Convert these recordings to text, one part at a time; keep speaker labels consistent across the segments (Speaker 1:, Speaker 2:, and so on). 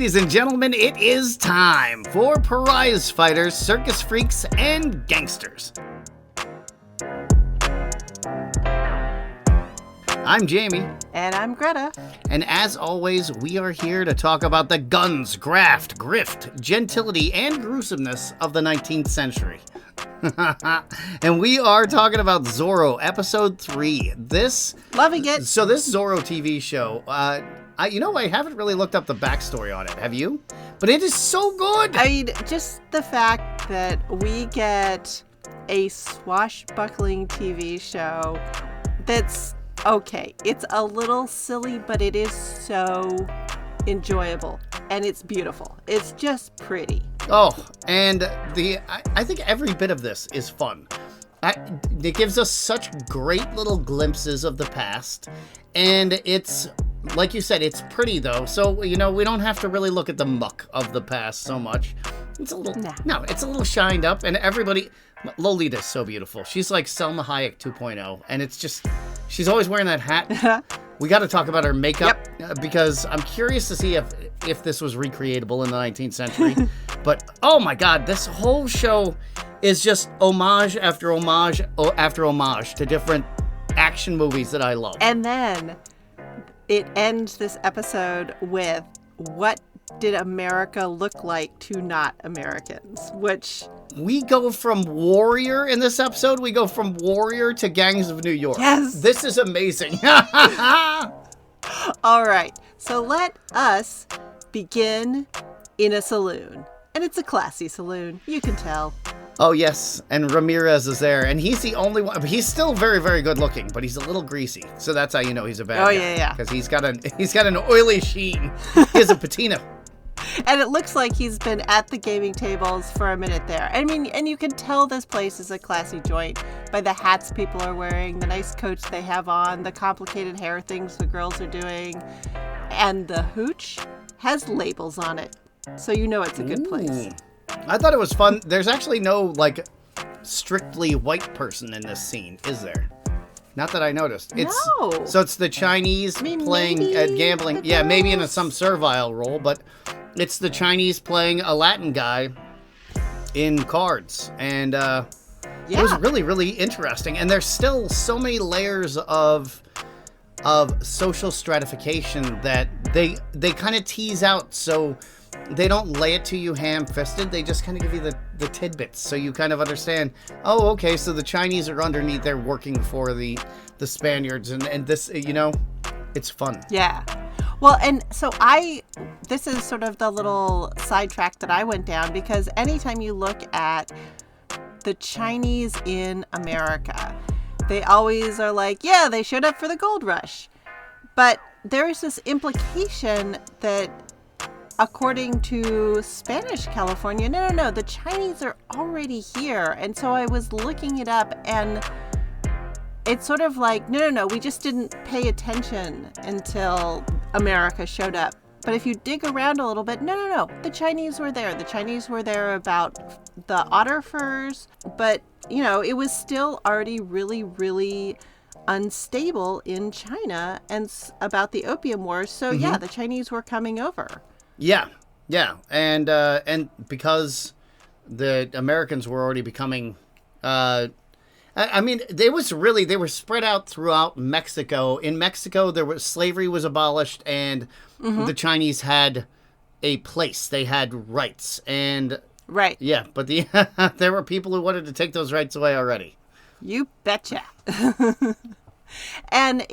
Speaker 1: Ladies and gentlemen, it is time for prize fighters, circus freaks, and gangsters. I'm Jamie.
Speaker 2: And I'm Greta.
Speaker 1: And as always, we are here to talk about the guns, graft, grift, gentility, and gruesomeness of the 19th century. And we are talking about Zorro, episode 3.
Speaker 2: Loving it.
Speaker 1: So this Zorro TV show, I haven't really looked up the backstory on it. Have you? But it is so good.
Speaker 2: I mean, just the fact that we get a swashbuckling TV show that's okay. It's a little silly, but it is so enjoyable. And it's beautiful. It's just pretty.
Speaker 1: Oh, and I think every bit of this is fun. It gives us such great little glimpses of the past. And it's, like you said, it's pretty though. So, we don't have to really look at the muck of the past so much. It's a little, it's a little shined up. And everybody, Lolita's so beautiful. She's like Selma Hayek 2.0. And it's just, she's always wearing that hat. We got to talk about her makeup because I'm curious to see if this was recreatable in the 19th century. But, oh my God, this whole show is just homage after homage after homage to different action movies that I love.
Speaker 2: And then it ends this episode with, what did America look like to not Americans? Which...
Speaker 1: We go from Warrior in this episode. We go from Warrior to Gangs of New York.
Speaker 2: Yes.
Speaker 1: This is amazing.
Speaker 2: All right. So let us begin in a saloon. And it's a classy saloon. You can tell.
Speaker 1: Oh, yes. And Ramirez is there. And he's the only one. He's still very, very good looking, but he's a little greasy. So that's how you know he's a bad guy.
Speaker 2: Yeah.
Speaker 1: Because he's got an oily sheen. He has a patina.
Speaker 2: And it looks like he's been at the gaming tables for a minute there. I mean, and you can tell this place is a classy joint by the hats people are wearing, the nice coats they have on, the complicated hair things the girls are doing. And the hooch has labels on it. So you know it's a good place.
Speaker 1: I thought it was fun. There's actually no, strictly white person in this scene, is there? Not that I noticed.
Speaker 2: No.
Speaker 1: So it's the Chinese playing at gambling. Yeah, maybe in some servile role, but it's the Chinese playing a Latin guy in cards. And it was really, really interesting. And there's still so many layers of social stratification that they kind of tease out, so they don't lay it to you ham-fisted. They just kind of give you the tidbits, so you kind of understand, oh, okay, so the Chinese are underneath there working for the Spaniards, and this, it's fun.
Speaker 2: Yeah. Well, and so this is sort of the little sidetrack that I went down, because anytime you look at the Chinese in America, they always are like, yeah, they showed up for the gold rush. But there is this implication that according to Spanish California, no, the Chinese are already here. And so I was looking it up, and it's sort of like, no, we just didn't pay attention until America showed up. But if you dig around a little bit, no, the Chinese were there. The Chinese were there about the otter furs, but, it was still already really, really unstable in China and about the Opium Wars. So, the Chinese were coming over. Yeah.
Speaker 1: And because the Americans were already becoming... they were spread out throughout Mexico. In Mexico, slavery was abolished, and the Chinese had a place. They had rights, and
Speaker 2: right.
Speaker 1: Yeah, but there were people who wanted to take those rights away already.
Speaker 2: You betcha. And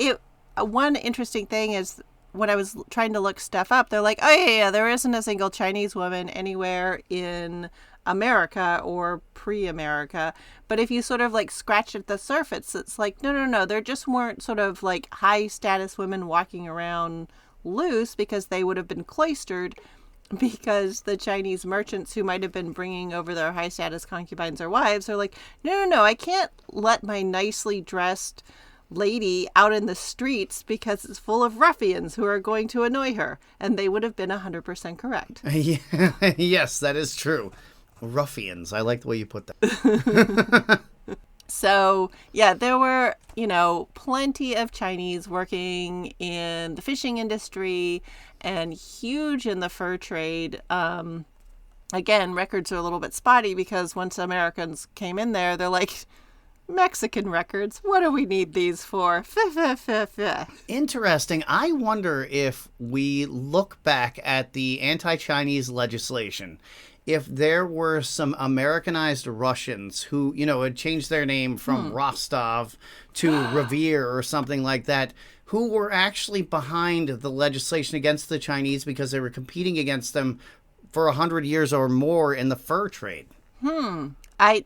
Speaker 2: one interesting thing is, when I was trying to look stuff up, they're like, oh yeah, there isn't a single Chinese woman anywhere in America or pre-America. But if you sort of scratch at the surface, it's like, no, there just weren't sort of high status women walking around loose, because they would have been cloistered, because the Chinese merchants who might have been bringing over their high status concubines or wives are like, no, I can't let my nicely dressed lady out in the streets because it's full of ruffians who are going to annoy her. And they would have been 100% correct.
Speaker 1: Yes, that is true. Ruffians. I like the way you put that.
Speaker 2: So, yeah, there were, plenty of Chinese working in the fishing industry and huge in the fur trade. Again, records are a little bit spotty because once Americans came in there, they're like, Mexican records, what do we need these for?
Speaker 1: Interesting. I wonder if we look back at the anti-Chinese legislation, if there were some Americanized Russians who, had changed their name from Rostov to Revere or something like that, who were actually behind the legislation against the Chinese because they were competing against them for 100 years or more in the fur trade.
Speaker 2: I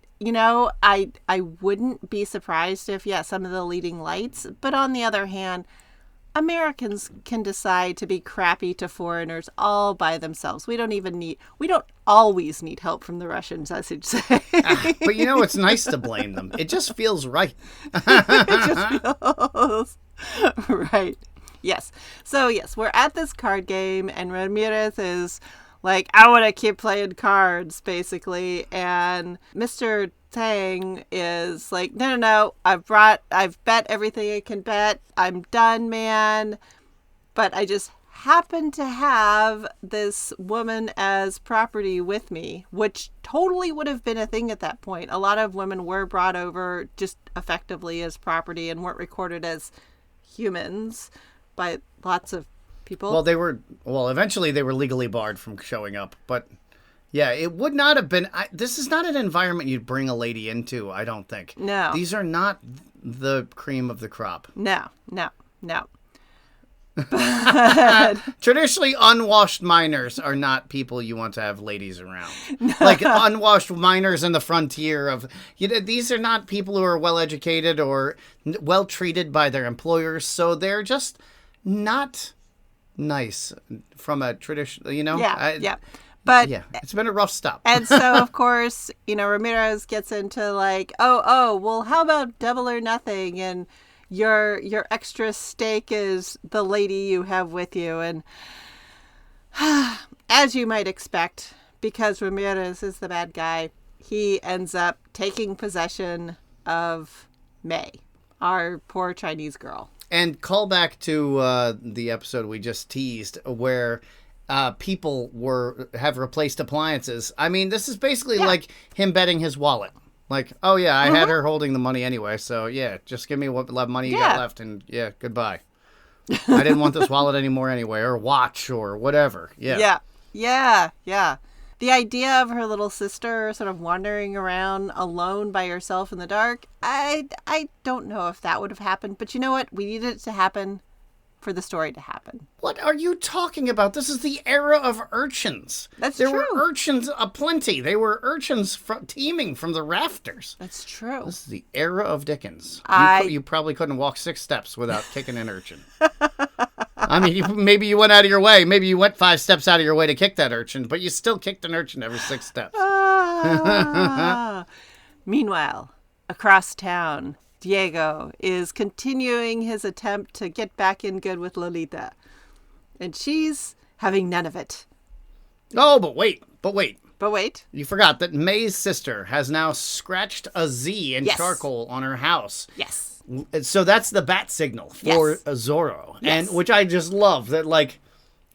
Speaker 2: wouldn't be surprised if, some of the leading lights, but on the other hand, Americans can decide to be crappy to foreigners all by themselves. We don't always need help from the Russians, I should say.
Speaker 1: But it's nice to blame them. It just feels right.
Speaker 2: It just feels right. Yes. So, we're at this card game, and Ramirez is like, I want to keep playing cards, basically. And Mr. Tang is like, no, I've bet everything I can bet. I'm done, man. But I just happen to have this woman as property with me, which totally would have been a thing at that point. A lot of women were brought over just effectively as property and weren't recorded as humans by lots of people. Well,
Speaker 1: eventually they were legally barred from showing up, but yeah, it would not have been. This is not an environment you'd bring a lady into, I don't think.
Speaker 2: No.
Speaker 1: These are not the cream of the crop.
Speaker 2: No.
Speaker 1: Traditionally, unwashed miners are not people you want to have ladies around. Like unwashed miners in the frontier of, these are not people who are well educated or well treated by their employers, so they're just not nice from a traditional,
Speaker 2: Yeah. But
Speaker 1: yeah, it's been a rough stop.
Speaker 2: And so, of course, Ramirez gets into like, well, how about double or nothing? And your extra stake is the lady you have with you. And as you might expect, because Ramirez is the bad guy, he ends up taking possession of May, our poor Chinese girl.
Speaker 1: And call back to the episode we just teased where people have replaced appliances. I mean, this is basically like him betting his wallet. Like, oh yeah, I had her holding the money anyway, so yeah, just give me what money you got left, and yeah, goodbye. I didn't want this wallet anymore anyway, or watch, or whatever. Yeah. The idea of her little sister sort of wandering around alone by herself in the dark, I don't know if that would have happened, but you know what? We needed it to happen for the story to happen. What are you talking about? This is the era of urchins. There were urchins aplenty. They were urchins teeming from the rafters.
Speaker 2: That's true.
Speaker 1: This is the era of Dickens. You probably couldn't walk 6 steps without kicking an urchin. I mean, maybe you went out of your way. Maybe you went 5 steps out of your way to kick that urchin, but you still kicked an urchin every 6 steps.
Speaker 2: Meanwhile, across town, Diego is continuing his attempt to get back in good with Lolita. And she's having none of it.
Speaker 1: Oh, but wait. You forgot that May's sister has now scratched a Z in charcoal on her house.
Speaker 2: Yes.
Speaker 1: So that's the bat signal for Zorro. Yes. And which I just love that, like,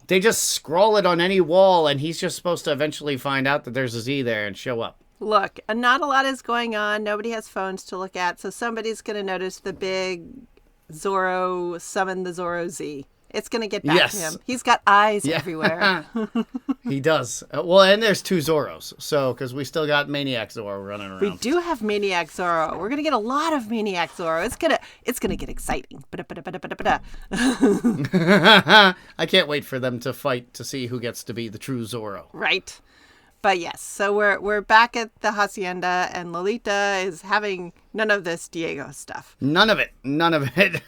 Speaker 1: they just scroll it on any wall and he's just supposed to eventually find out that there's a Z there and show up.
Speaker 2: Look, not a lot is going on. Nobody has phones to look at, so somebody's going to notice the big Zorro summon the Zorro Z. It's going to get back to him. He's got eyes everywhere.
Speaker 1: He does. Well, and there's 2 Zorros, so because we still got Maniac Zorro running around.
Speaker 2: We do have Maniac Zorro. We're going to get a lot of Maniac Zorro. It's gonna get exciting.
Speaker 1: I can't wait for them to fight to see who gets to be the true Zorro.
Speaker 2: Right. But yes, so we're back at the hacienda, and Lolita is having none of this Diego stuff.
Speaker 1: None of it.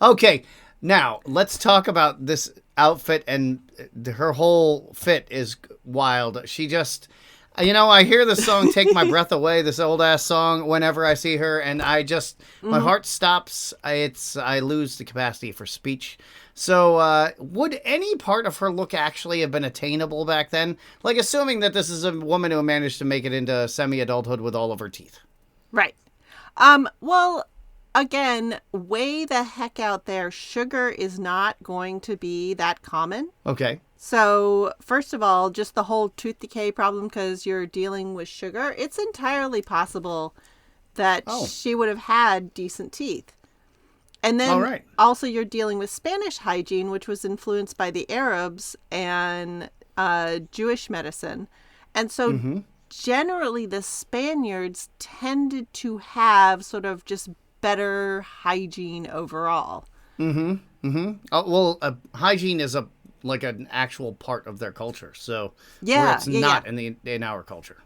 Speaker 1: Okay, now let's talk about this outfit, and her whole fit is wild. She just, I hear the song "Take My Breath Away," this old ass song, whenever I see her, and I just my heart stops. I lose the capacity for speech. So, would any part of her look actually have been attainable back then? Like, assuming that this is a woman who managed to make it into semi-adulthood with all of her teeth.
Speaker 2: Right. Well, again, way the heck out there, sugar is not going to be that common.
Speaker 1: Okay.
Speaker 2: So, first of all, just the whole tooth decay problem because you're dealing with sugar, it's entirely possible that she would have had decent teeth. And then also you're dealing with Spanish hygiene, which was influenced by the Arabs and Jewish medicine. And so generally the Spaniards tended to have sort of just better hygiene overall.
Speaker 1: Hygiene is like an actual part of their culture. So
Speaker 2: where
Speaker 1: it's not in our culture.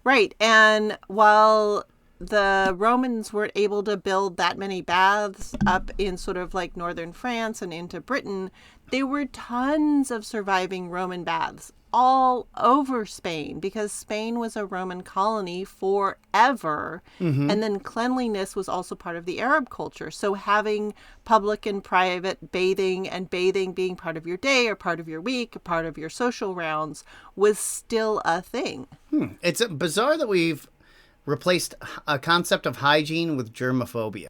Speaker 2: Right. And while the Romans weren't able to build that many baths up in sort of like northern France and into Britain, there were tons of surviving Roman baths all over Spain because Spain was a Roman colony forever. And then cleanliness was also part of the Arab culture. So having public and private bathing and bathing being part of your day or part of your week, or part of your social rounds was still a thing.
Speaker 1: It's bizarre that we've replaced a concept of hygiene with germophobia.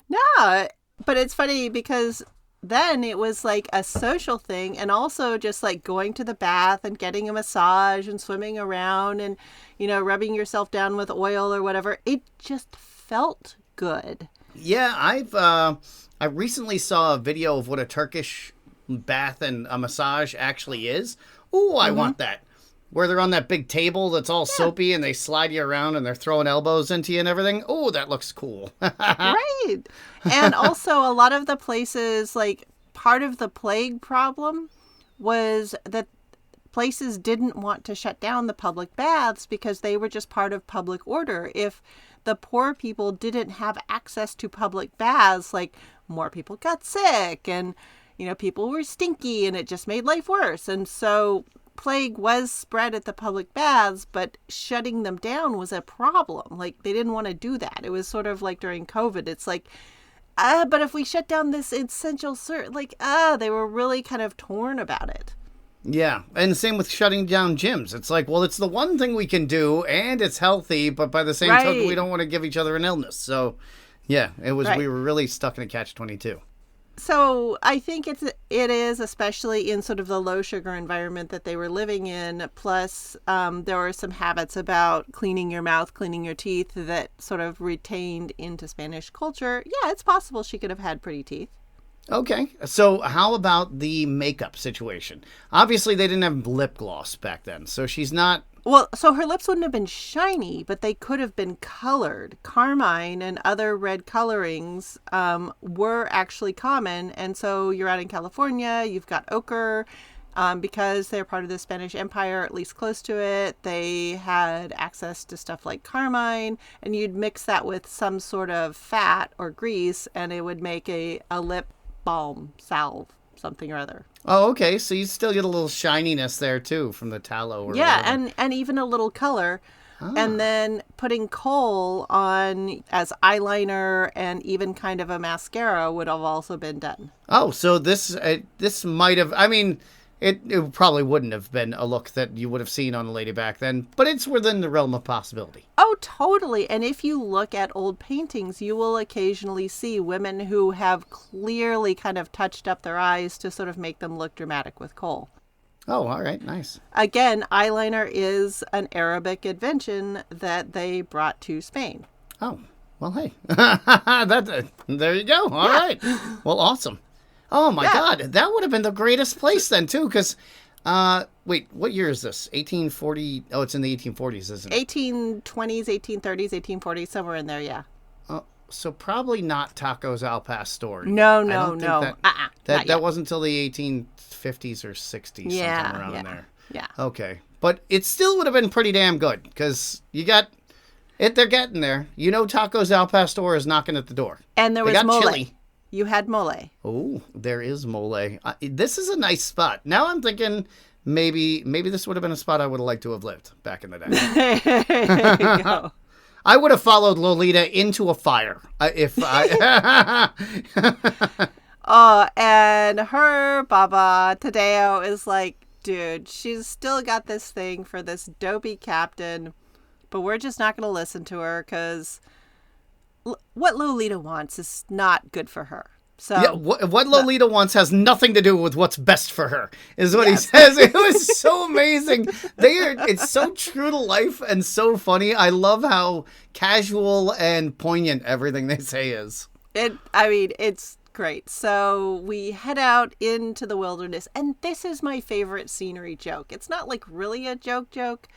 Speaker 2: No, but it's funny because then it was like a social thing and also just like going to the bath and getting a massage and swimming around and, you know, rubbing yourself down with oil or whatever. It just felt good.
Speaker 1: Yeah, I recently saw a video of what a Turkish bath and a massage actually is. Ooh, I want that. Where they're on that big table that's all soapy and they slide you around and they're throwing elbows into you and everything. Oh, that looks cool.
Speaker 2: Right. And also a lot of the places, like part of the plague problem was that places didn't want to shut down the public baths because they were just part of public order. If the poor people didn't have access to public baths, like more people got sick and, you know, people were stinky and it just made life worse. And so plague was spread at the public baths, but shutting them down was a problem. Like they didn't want to do that. It was sort of like during COVID. It's like, but if we shut down this essential they were really kind of torn about it.
Speaker 1: Yeah. And the same with shutting down gyms. It's like, well, it's the one thing we can do and it's healthy, but by the same token, we don't want to give each other an illness. So yeah, we were really stuck in a catch-22.
Speaker 2: So I think it is, especially in sort of the low sugar environment that they were living in. Plus, there were some habits about cleaning your mouth, cleaning your teeth that sort of retained into Spanish culture. Yeah, it's possible she could have had pretty teeth.
Speaker 1: Okay. So how about the makeup situation? Obviously, they didn't have lip gloss back then. So she's not...
Speaker 2: Well, so her lips wouldn't have been shiny, but they could have been colored. Carmine and other red colorings were actually common. And so you're out in California, you've got ochre. Because they're part of the Spanish Empire, at least close to it, they had access to stuff like carmine. And you'd mix that with some sort of fat or grease, and it would make a lip balm, salve, something or other.
Speaker 1: Oh, okay. So you still get a little shininess there, too, from the tallow. Or whatever.
Speaker 2: and even a little color. And then putting kohl on as eyeliner and even kind of a mascara would have also been done.
Speaker 1: Oh, so this might have... I mean, it probably wouldn't have been a look that you would have seen on a lady back then, but it's within the realm of possibility.
Speaker 2: Oh, totally. And if you look at old paintings, you will occasionally see women who have clearly kind of touched up their eyes to sort of make them look dramatic with kohl.
Speaker 1: Oh, all right. Nice.
Speaker 2: Again, eyeliner is an Arabic invention that they brought to Spain.
Speaker 1: Oh, well, hey. There you go. All right. Well, awesome. Oh, my God. That would have been the greatest place then, too, because, wait, what year is this? 1840? Oh, it's in the 1840s, isn't it?
Speaker 2: 1820s, 1830s, 1840s, somewhere in there, yeah.
Speaker 1: So probably not Tacos Al Pastor.
Speaker 2: No.
Speaker 1: That wasn't until the 1850s or 60s, sometime around in there.
Speaker 2: Yeah.
Speaker 1: Okay. But it still would have been pretty damn good, because you got... They're getting there. You know Tacos Al Pastor is knocking at the door.
Speaker 2: And there was
Speaker 1: got
Speaker 2: mole.
Speaker 1: Chili.
Speaker 2: You had mole.
Speaker 1: Oh, there is mole. This is a nice spot. Now I'm thinking maybe this would have been a spot I would have liked to have lived back in the day.
Speaker 2: There you go.
Speaker 1: I would have followed Lolita into a fire if I...
Speaker 2: Oh, and her Baba Tadeo is like, dude, she's still got this thing for this dopey captain, but we're just not going to listen to her because what Lolita wants is not good for her. So
Speaker 1: yeah, what Lolita wants has nothing to do with what's best for her, is what he says. It was so amazing. It's so true to life and so funny. I love how casual and poignant everything they say is.
Speaker 2: It's great. So we head out into the wilderness, and this is my favorite scenery joke. It's not like really a joke,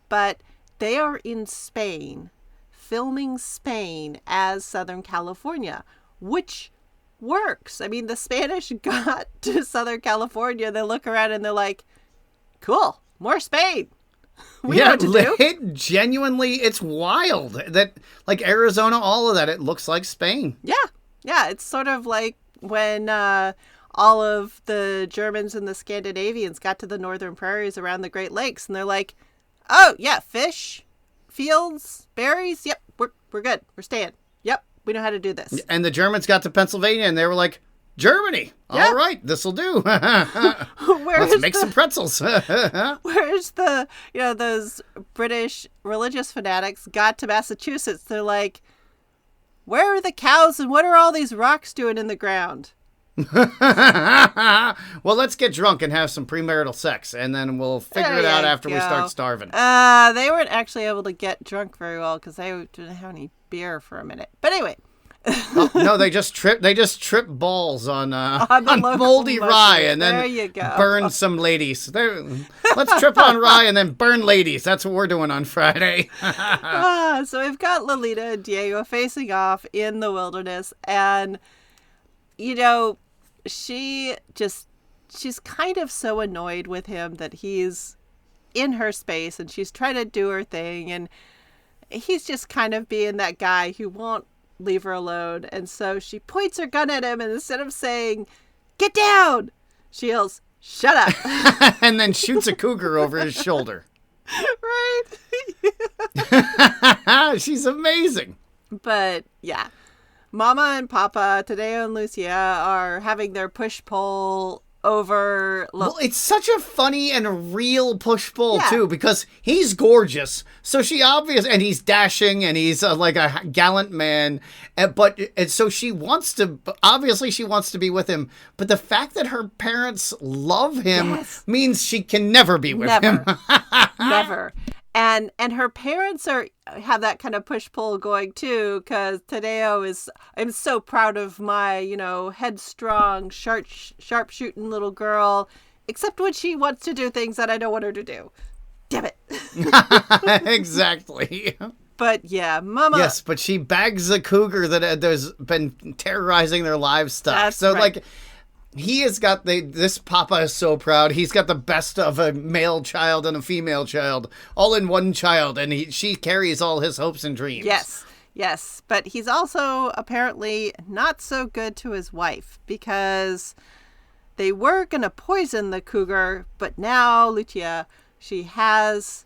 Speaker 2: but they are in Spain, filming Spain as Southern California, which works. I mean, the Spanish got to Southern California, they look around and they're like, cool, more Spain. We know what to do.
Speaker 1: It genuinely, it's wild that, like Arizona, all of that, it looks like Spain.
Speaker 2: Yeah, it's sort of like when all of the Germans and the Scandinavians got to the northern prairies around the Great Lakes, and they're like, oh yeah, fish, fields, berries, yep, we're good, we're staying. Yep, we know how to do this.
Speaker 1: And the Germans got to Pennsylvania and they were like, Germany, all right, this'll do. Let's make some pretzels.
Speaker 2: Where's those British religious fanatics got to Massachusetts? They're like, where are the cows and what are all these rocks doing in the ground?
Speaker 1: Well, let's get drunk and have some premarital sex, and then we'll figure it out after we start starving.
Speaker 2: They weren't actually able to get drunk very well because they didn't have any beer for a minute. But anyway.
Speaker 1: No, they just trip balls on
Speaker 2: the
Speaker 1: moldy rye and then burn some ladies. Let's trip on rye and then burn ladies. That's what we're doing on Friday.
Speaker 2: So we've got Lolita and Diego facing off in the wilderness, and she's kind of so annoyed with him that he's in her space and she's trying to do her thing, and he's just kind of being that guy who won't leave her alone. And so she points her gun at him, and instead of saying, get down, she yells, shut up.
Speaker 1: And then shoots a cougar over his shoulder.
Speaker 2: Right.
Speaker 1: She's amazing.
Speaker 2: But yeah, Mama and Papa, Tadeo and Lucia, are having their push-pull over...
Speaker 1: Well, it's such a funny and real push-pull, too, because he's gorgeous. So she and he's dashing, and he's like a gallant man. So she wants to... Obviously, she wants to be with him. But the fact that her parents love him means she can never be with him.
Speaker 2: Never. And her parents have that kind of push-pull going, too, because Tadeo I'm so proud of my, headstrong, sharp-shooting little girl, except when she wants to do things that I don't want her to do. Damn it.
Speaker 1: Exactly.
Speaker 2: But yeah, Mama...
Speaker 1: Yes, but she bags a cougar that has been terrorizing their livestock.
Speaker 2: That's right.
Speaker 1: He has got this Papa is so proud. He's got the best of a male child and a female child, all in one child, and she carries all his hopes and dreams.
Speaker 2: Yes. But he's also apparently not so good to his wife, because they were going to poison the cougar, but now Lucia, she has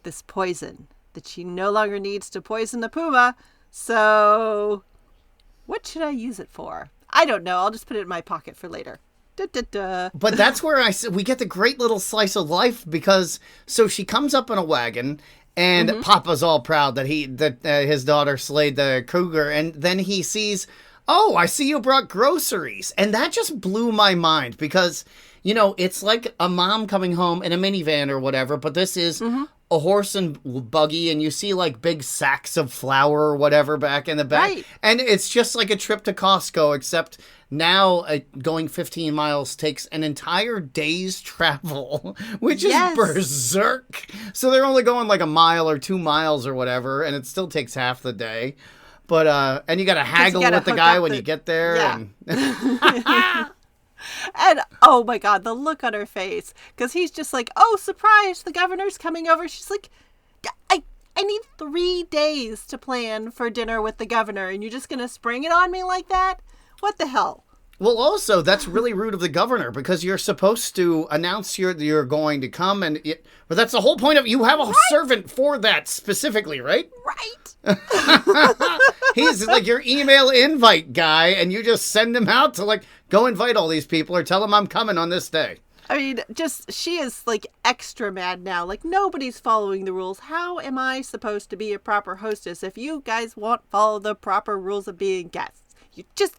Speaker 2: this poison that she no longer needs to poison the puma. So what should I use it for? I don't know. I'll just put it in my pocket for later.
Speaker 1: But that's where we get the great little slice of life, because so she comes up in a wagon, and Papa's all proud that his daughter slayed the cougar, and then he sees, oh, I see you brought groceries, and that just blew my mind, because it's like a mom coming home in a minivan or whatever, but this is a horse and buggy, and you see like big sacks of flour or whatever back in the back.
Speaker 2: Right.
Speaker 1: And it's just like a trip to Costco, except now going 15 miles takes an entire day's travel, which is berserk. So they're only going like a mile or 2 miles or whatever, and it still takes half the day. But, and you got to haggle with the guy when you get there.
Speaker 2: Yeah.
Speaker 1: And
Speaker 2: And oh my God, the look on her face, because he's just like, oh, surprise, the governor's coming over. She's like, I need 3 days to plan for dinner with the governor, and you're just going to spring it on me like that? What the hell?
Speaker 1: Well, also, that's really rude of the governor, because you're supposed to announce you're going to come, but that's the whole point of you have a servant for that specifically, right?
Speaker 2: Right.
Speaker 1: He's like your email invite guy, and you just send him out to like go invite all these people or tell them I'm coming on this day.
Speaker 2: I mean, just, she is like extra mad now. Like, nobody's following the rules. How am I supposed to be a proper hostess if you guys won't follow the proper rules of being guests? You just,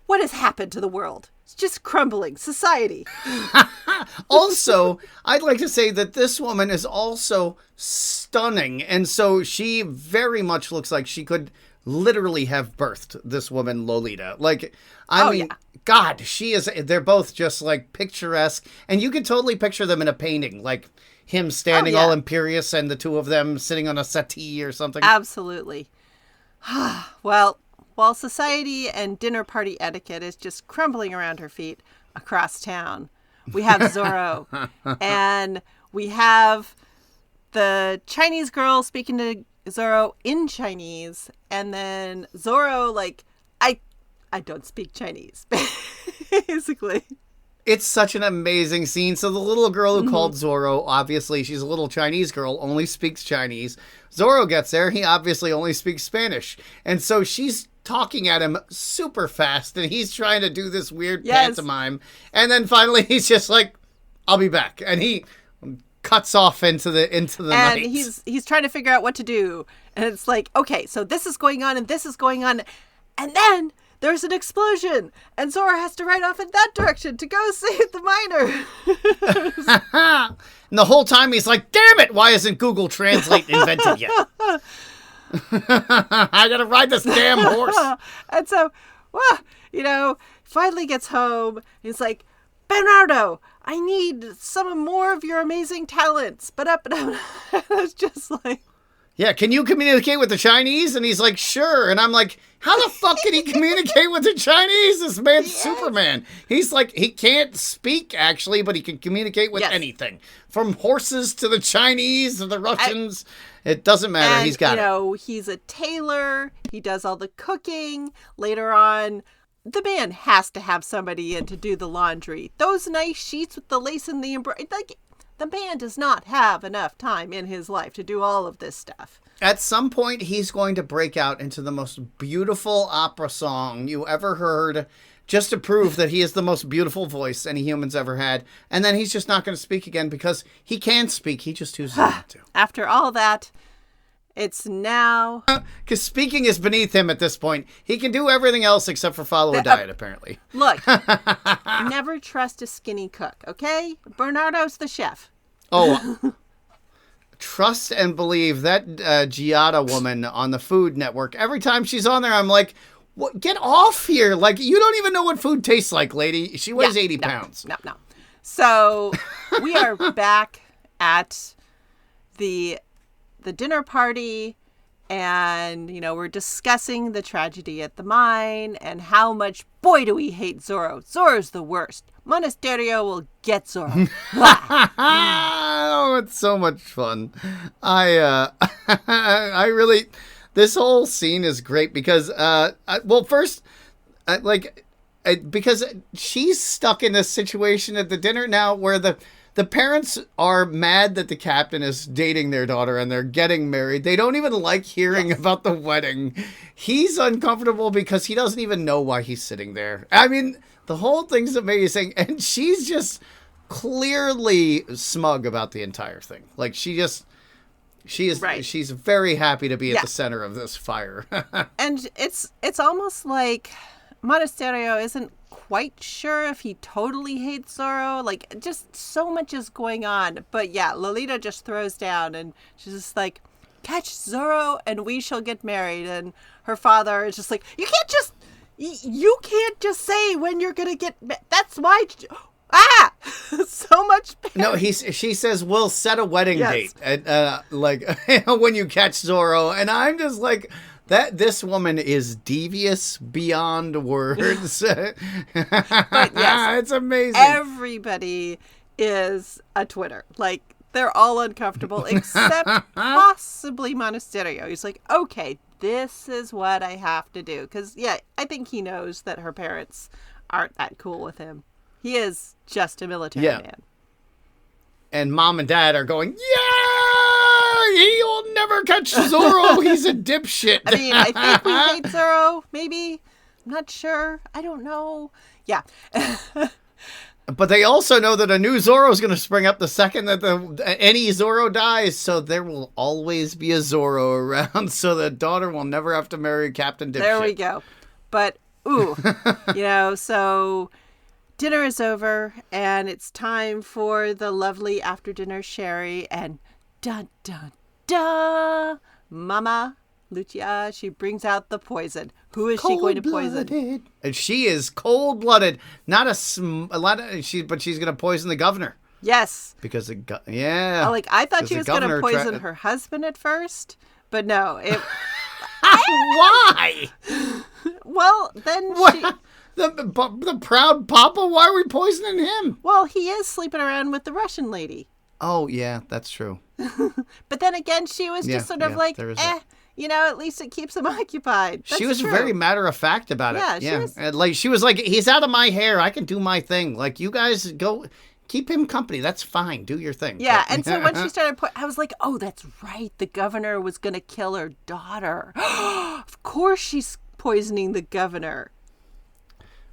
Speaker 2: what has happened to the world? It's just crumbling. Society.
Speaker 1: Also, I'd like to say that this woman is also stunning. And so she very much looks like she could literally have birthed this woman, Lolita. Like, I mean, yeah. God, they're both just like picturesque. And you can totally picture them in a painting, like him standing all imperious and the two of them sitting on a settee or something.
Speaker 2: Absolutely. Well, while society and dinner party etiquette is just crumbling around her feet across town, we have Zorro. And we have the Chinese girl speaking to Zorro in Chinese. And then Zorro, like, I don't speak Chinese, basically.
Speaker 1: It's such an amazing scene. So the little girl who called Zorro, obviously she's a little Chinese girl, only speaks Chinese. Zorro gets there. He obviously only speaks Spanish. And so she's talking at him super fast, and he's trying to do this weird pantomime. And then finally he's just like, I'll be back. And he cuts off into the night.
Speaker 2: And he's trying to figure out what to do. And it's like, okay, so this is going on and this is going on. And then there's an explosion, and Zorro has to ride off in that direction to go save the miner.
Speaker 1: And the whole time he's like, damn it, why isn't Google Translate invented yet? I gotta ride this damn horse.
Speaker 2: And so, finally gets home. He's like, Bernardo, I need some more of your amazing talents. But it's just like,
Speaker 1: yeah, can you communicate with the Chinese? And he's like, sure. And I'm like, how the fuck can he communicate with the Chinese? This man's Superman. He's like, he can't speak, actually, but he can communicate with anything. From horses to the Chinese to the Russians. It doesn't matter.
Speaker 2: And,
Speaker 1: he's got it.
Speaker 2: He's a tailor. He does all the cooking. Later on, the man has to have somebody in to do the laundry. Those nice sheets with the lace and the embroidery. Like, the man does not have enough time in his life to do all of this stuff.
Speaker 1: At some point, he's going to break out into the most beautiful opera song you ever heard, just to prove that he is the most beautiful voice any human's ever had. And then he's just not going to speak again because he can speak. He just chooses not to.
Speaker 2: After all that, it's now...
Speaker 1: Because speaking is beneath him at this point. He can do everything else except for follow a diet, apparently.
Speaker 2: Look, never trust a skinny cook, okay? Bernardo's the chef.
Speaker 1: Oh, trust and believe that Giada woman on the Food Network. Every time she's on there, I'm like, what? Get off here. Like, you don't even know what food tastes like, lady. She weighs 80 pounds.
Speaker 2: No. So we are back at the dinner party, and, we're discussing the tragedy at the mine and how much, boy, do we hate Zorro. Zorro's the worst. Monasterio will get Zorro.
Speaker 1: Oh, it's so much fun. I really, this whole scene is great because, because she's stuck in this situation at the dinner now where the parents are mad that the captain is dating their daughter and they're getting married. They don't even like hearing about the wedding. He's uncomfortable because he doesn't even know why he's sitting there. I mean, the whole thing's amazing. And she's just clearly smug about the entire thing. Like, she's very happy to be at the center of this fire.
Speaker 2: And it's almost like Monasterio isn't quite sure if he totally hates Zorro. Like, just so much is going on. But yeah, Lolita just throws down and she's just like, catch Zorro and we shall get married. And her father is just like, you can't just say when you're gonna get that's my so much pain.
Speaker 1: No, she says we'll set a wedding date at, when you catch Zorro. And I'm just like, this woman is devious beyond words. But yes, it's amazing.
Speaker 2: Everybody is a Twitter. Like, they're all uncomfortable except possibly Monasterio. He's like, okay, this is what I have to do. Because, I think he knows that her parents aren't that cool with him. He is just a military man.
Speaker 1: And mom and dad are going, he'll never catch Zorro. He's a dipshit.
Speaker 2: I mean, I think we hate Zorro, maybe. I'm not sure. I don't know. Yeah.
Speaker 1: But they also know that a new Zorro is going to spring up the second that any Zorro dies, so there will always be a Zorro around, so the daughter will never have to marry Captain Dipshit.
Speaker 2: There we go. But, so dinner is over, and it's time for the lovely after-dinner sherry, and dun, dun, dun, Mama Lucia, she brings out the poison. Who is she going to poison?
Speaker 1: And she is cold-blooded. Not but she's going to poison the governor.
Speaker 2: Yes.
Speaker 1: Because I
Speaker 2: thought she was going to poison her husband at first, but no.
Speaker 1: Why?
Speaker 2: Well, then
Speaker 1: the proud papa, why are we poisoning him?
Speaker 2: Well, he is sleeping around with the Russian lady.
Speaker 1: Oh, yeah, that's true.
Speaker 2: But then again, she was just sort of at least it keeps him occupied. That's
Speaker 1: she was
Speaker 2: true.
Speaker 1: very matter-of-fact about it. Yeah. She was like, he's out of my hair. I can do my thing. Like, you guys go... Keep him company. That's fine. Do your thing.
Speaker 2: Yeah, and so when she started, I was like, oh, that's right. The governor was going to kill her daughter. Of course she's poisoning the governor.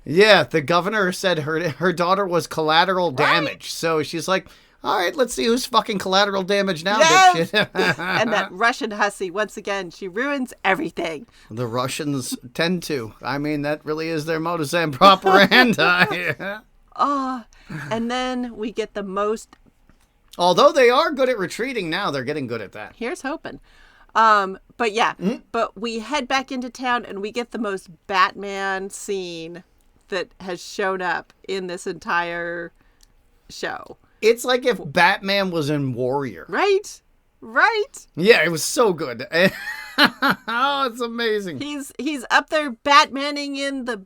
Speaker 1: Yeah, the governor said her daughter was collateral damage. So she's like, all right, let's see who's fucking collateral damage now.
Speaker 2: Yes! And that Russian hussy, once again, she ruins everything.
Speaker 1: The Russians tend to. I mean, that really is their modus operandi.
Speaker 2: And then we get the most...
Speaker 1: Although they are good at retreating now, they're getting good at that.
Speaker 2: Here's hoping. But we head back into town and we get the most Batman scene that has shown up in this entire show.
Speaker 1: It's like if Batman was in Warrior.
Speaker 2: Right?
Speaker 1: Yeah, it was so good. Oh, it's amazing.
Speaker 2: He's up there Batmaning in the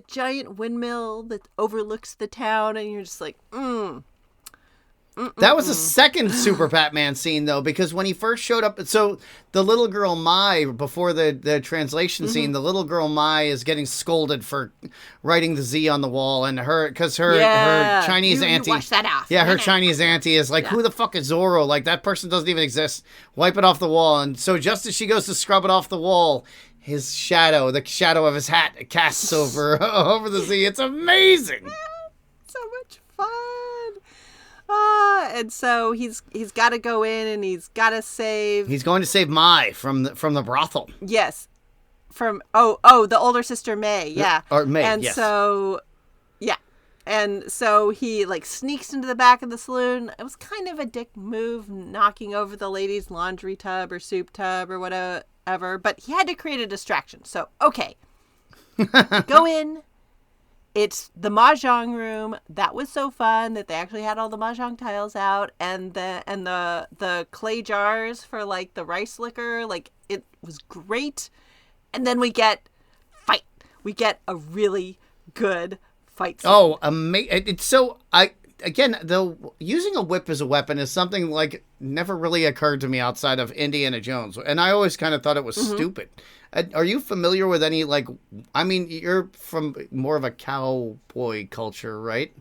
Speaker 2: giant windmill that overlooks the town, and you're just like,
Speaker 1: That was the second Super Batman scene, though, because when he first showed up, so the little girl Mai, before the translation scene, the little girl Mai is getting scolded for writing the Z on the wall, and her Chinese auntie,
Speaker 2: wash that off.
Speaker 1: her Chinese auntie is like, who the fuck is Zorro? Like, that person doesn't even exist. Wipe it off the wall. And so just as she goes to scrub it off the wall, his shadow, the shadow of his hat, casts over the Z. It's amazing.
Speaker 2: So much fun. And so he's got to go in and he's got to save.
Speaker 1: He's going to save Mai from the brothel.
Speaker 2: Yes, from the older sister May. Yeah,
Speaker 1: or May.
Speaker 2: And
Speaker 1: yes.
Speaker 2: so he sneaks into the back of the saloon. It was kind of a dick move, knocking over the lady's laundry tub or soup tub or whatever. But he had to create a distraction. So okay, go in. It's the mahjong room. That was so fun that they actually had all the mahjong tiles out and the clay jars for the rice liquor. It was great. And then we get fight. We get a really good fight scene.
Speaker 1: Oh, amazing. It's so again, though, using a whip as a weapon is something never really occurred to me outside of Indiana Jones. And I always kind of thought it was stupid. Are you familiar with any, you're from more of a cowboy culture, right?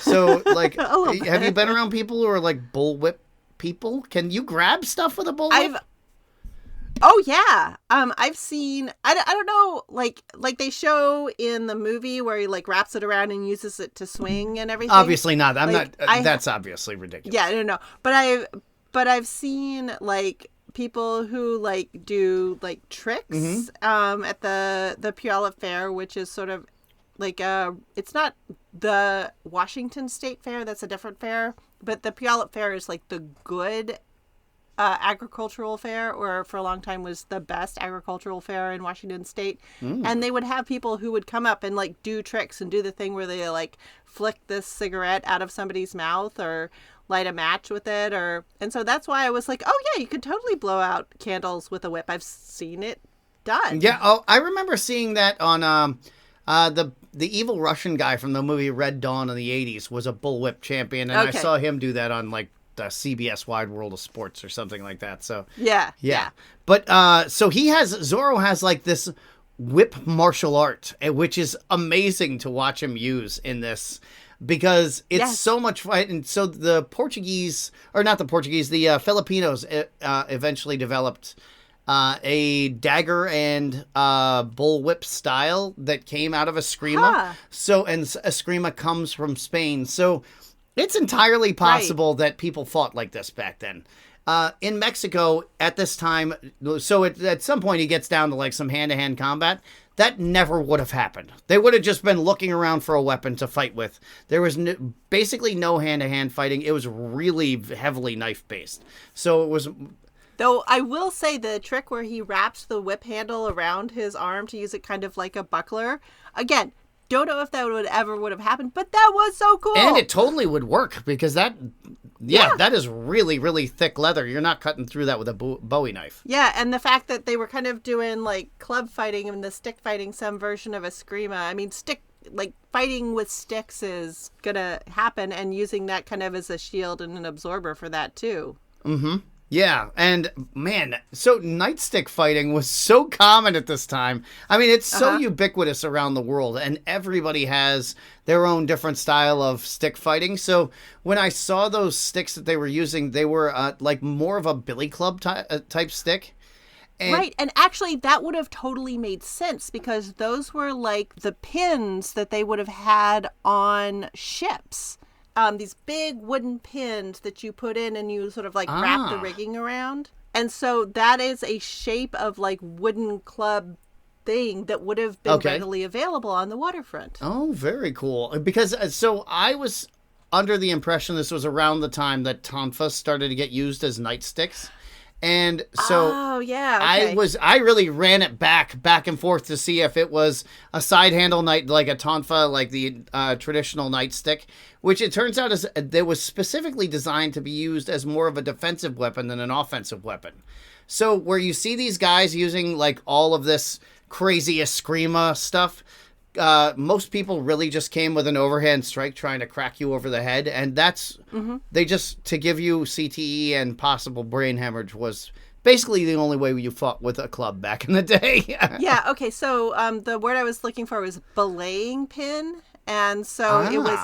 Speaker 1: So, have you been around people who are bullwhip people? Can you grab stuff with a bullwhip?
Speaker 2: Oh, yeah. I've seen, I don't know, like they show in the movie where he wraps it around and uses it to swing and everything.
Speaker 1: Obviously not. That's obviously ridiculous.
Speaker 2: Yeah, I don't know. But I've seen people who do tricks at the Puyallup Fair, which is sort of it's not the Washington State Fair, that's a different fair, but the Puyallup Fair is the good agricultural fair, or for a long time was the best agricultural fair in Washington State. And they would have people who would come up and do tricks and do the thing where they flick this cigarette out of somebody's mouth or light a match with it, and so that's why I was like, oh yeah, you could totally blow out candles with a whip. I've seen it done.
Speaker 1: Yeah, I remember seeing that on the evil Russian guy from the movie Red Dawn in the 80s was a bullwhip champion, and I saw him do that on the CBS Wide World of Sports or something like that. So
Speaker 2: yeah.
Speaker 1: But so Zorro has this whip martial art, which is amazing to watch him use in this. Because it's so much fun. And so the Filipinos eventually developed a dagger and bullwhip style that came out of Eskrima.
Speaker 2: Huh.
Speaker 1: So, and Eskrima comes from Spain. So it's entirely possible that people fought like this back then. In Mexico at this time, so at some point he gets down to like some hand-to-hand combat. That never would have happened. They would have just been looking around for a weapon to fight with. There was basically no hand-to-hand fighting. It was really heavily knife-based. So it was...
Speaker 2: Though I will say the trick where he wraps the whip handle around his arm to use it kind of like a buckler. Again, don't know if that would have happened, but that was so cool.
Speaker 1: And it totally would work because that is really, really thick leather. You're not cutting through that with a Bowie knife.
Speaker 2: Yeah, and the fact that they were kind of doing like club fighting and the stick fighting, some version of Eskrima. I mean, fighting with sticks is gonna happen, and using that kind of as a shield and an absorber for that too.
Speaker 1: Mm-hmm. Yeah, and man, so nightstick fighting was so common at this time. I mean, it's so ubiquitous around the world, and everybody has their own different style of stick fighting. So when I saw those sticks that they were using, they were like more of a billy club type stick.
Speaker 2: Right, and actually that would have totally made sense because those were like the pins that they would have had on ships. These big wooden pins that you put in and you sort of like wrap the rigging around. And so that is a shape of like wooden club thing that would have been readily available on the waterfront.
Speaker 1: Oh, very cool. Because so I was under the impression this was around the time that tonfa started to get used as nightsticks. And so I really ran it back and forth to see if it was a side handle knight, like a tonfa, like the traditional nightstick, which it turns out is that was specifically designed to be used as more of a defensive weapon than an offensive weapon. So where you see these guys using like all of this crazy Eskrima stuff, most people really just came with an overhand strike trying to crack you over the head, and that's they just to give you CTE and possible brain hemorrhage was basically the only way you fought with a club back in the day.
Speaker 2: Yeah, okay, so the word I was looking for was belaying pin, and so it was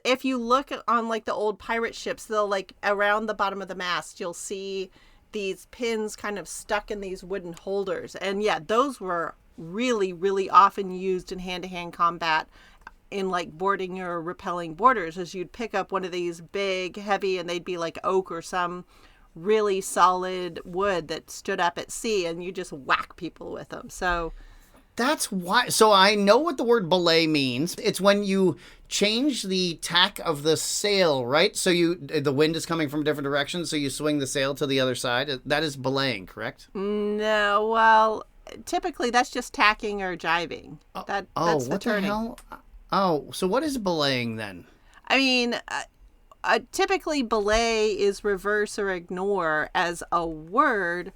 Speaker 2: if you look on like the old pirate ships, they'll like around the bottom of the mast you'll see these pins kind of stuck in these wooden holders, and those were really, really often used in hand-to-hand combat in like boarding or repelling borders, as you'd pick up one of these big, heavy, and they'd be like oak or some really solid wood that stood up at sea, and you just whack people with them. So
Speaker 1: that's why. So I know what the word belay means. It's when you change the tack of the sail, right? So the wind is coming from different directions, so you swing the sail to the other side. That is belaying, correct?
Speaker 2: No, well, typically that's just tacking or jiving. That's
Speaker 1: what
Speaker 2: turning.
Speaker 1: The hell? Oh, so what is belaying then?
Speaker 2: I mean, typically belay is reverse or ignore as a word,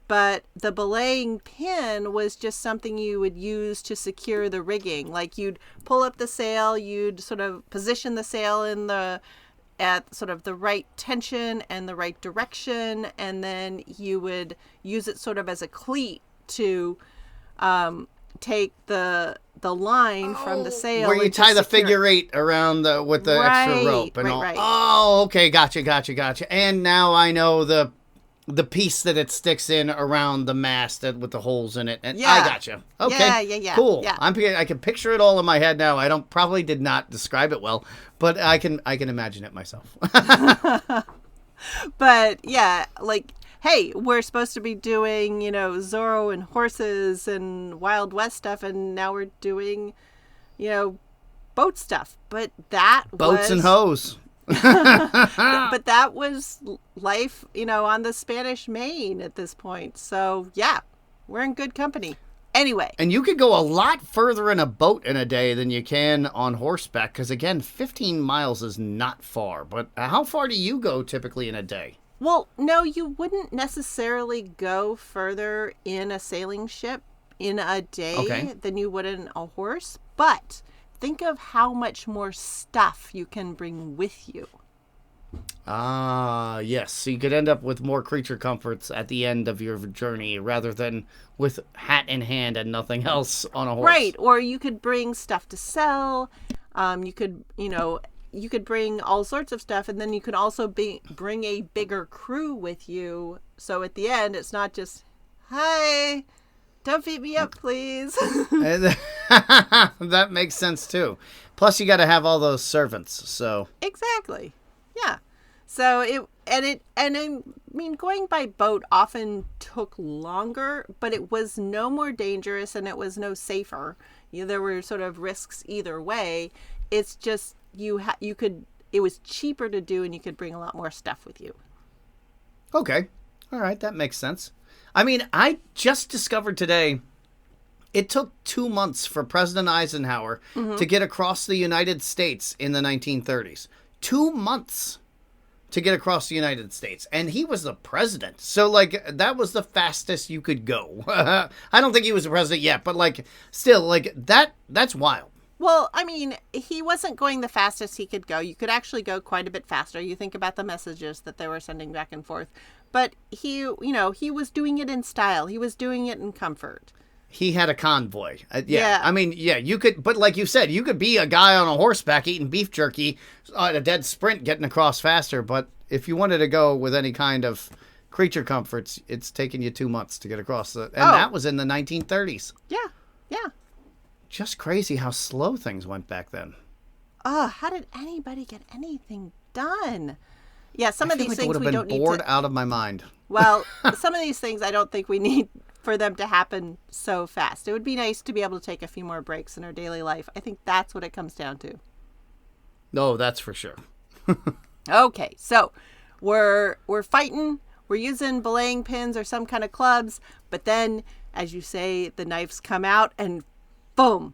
Speaker 2: but the belaying pin was just something you would use to secure the rigging. Like you'd pull up the sail, you'd sort of position the sail at sort of the right tension and the right direction, and then you would use it sort of as a cleat to take the line from the sail.
Speaker 1: Where you tie the figure eight around with the extra rope and all. Right. Oh, okay, gotcha. And now I know the piece that it sticks in around the mast with the holes in it. And I gotcha. Okay.
Speaker 2: Yeah.
Speaker 1: Cool.
Speaker 2: Yeah.
Speaker 1: I can picture it all in my head now. I probably did not describe it well, but I can imagine it myself.
Speaker 2: But yeah, like, hey, we're supposed to be doing, Zorro and horses and Wild West stuff, and now we're doing, boat stuff. But that
Speaker 1: boats and hoes.
Speaker 2: But that was life, on the Spanish Main at this point. So yeah, we're in good company. Anyway.
Speaker 1: And you could go a lot further in a boat in a day than you can on horseback, because again, 15 miles is not far. But how far do you go typically in a day?
Speaker 2: Well, no, you wouldn't necessarily go further in a sailing ship in a day than you would in a horse. But think of how much more stuff you can bring with you.
Speaker 1: Yes. So you could end up with more creature comforts at the end of your journey rather than with hat in hand and nothing else on a horse.
Speaker 2: Right. Or you could bring stuff to sell. You could bring all sorts of stuff, and then you could also bring a bigger crew with you. So at the end, it's not just Hi. Don't beat me up, please.
Speaker 1: That makes sense too. Plus, you got to have all those servants. So
Speaker 2: Exactly. Yeah. So I mean, going by boat often took longer, but it was no more dangerous and it was no safer. There were sort of risks either way. It's just it was cheaper to do and you could bring a lot more stuff with you.
Speaker 1: Okay. All right. That makes sense. I mean, I just discovered today it took 2 months for President Eisenhower to get across the United States in the 1930s. 2 months to get across the United States. And he was the president. So, like, that was the fastest you could go. I don't think he was the president yet, but, like, still, like, that's wild.
Speaker 2: Well, I mean, he wasn't going the fastest he could go. You could actually go quite a bit faster. You think about the messages that they were sending back and forth. But he was doing it in style. He was doing it in comfort.
Speaker 1: He had a convoy. Yeah. I mean, yeah, you could, but like you said, you could be a guy on a horseback eating beef jerky at a dead sprint getting across faster. But if you wanted to go with any kind of creature comforts, it's taken you 2 months to get across. That was in the 1930s.
Speaker 2: Yeah. Yeah.
Speaker 1: Just crazy how slow things went back then.
Speaker 2: Oh, how did anybody get anything done? Yeah, some of these
Speaker 1: like
Speaker 2: things we don't need to...
Speaker 1: I would have been bored out of my mind.
Speaker 2: Well, some of these things I don't think we need for them to happen so fast. It would be nice to be able to take a few more breaks in our daily life. I think that's what it comes down to.
Speaker 1: No, that's for sure.
Speaker 2: Okay, so we're fighting. We're using belaying pins or some kind of clubs. But then, as you say, the knives come out and boom,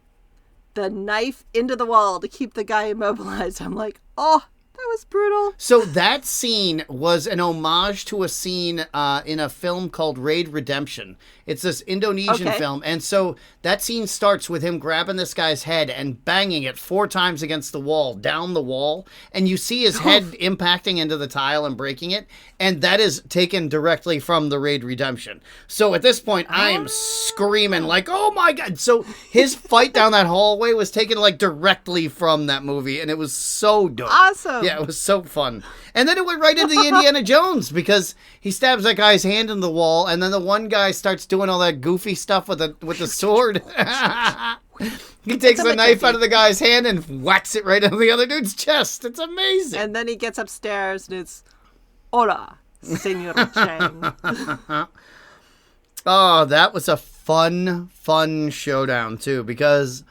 Speaker 2: the knife into the wall to keep the guy immobilized. I'm like, oh, that was brutal.
Speaker 1: So that scene was an homage to a scene in a film called Raid Redemption. It's this Indonesian film. And so that scene starts with him grabbing this guy's head and banging it 4 times against the wall, down the wall. And you see his head impacting into the tile and breaking it. And that is taken directly from the Raid Redemption. So at this point, I am screaming like, oh my God. So his fight down that hallway was taken like directly from that movie. And it was so dope.
Speaker 2: Awesome.
Speaker 1: Yeah, it was so fun. And then it went right into the Indiana Jones because he stabs that guy's hand in the wall, and then the one guy starts doing all that goofy stuff with the sword. He takes the knife out of the guy's hand and whacks it right into the other dude's chest. It's amazing.
Speaker 2: And then he gets upstairs and it's, hola, Senor Chang.
Speaker 1: Oh, that was a fun showdown too because...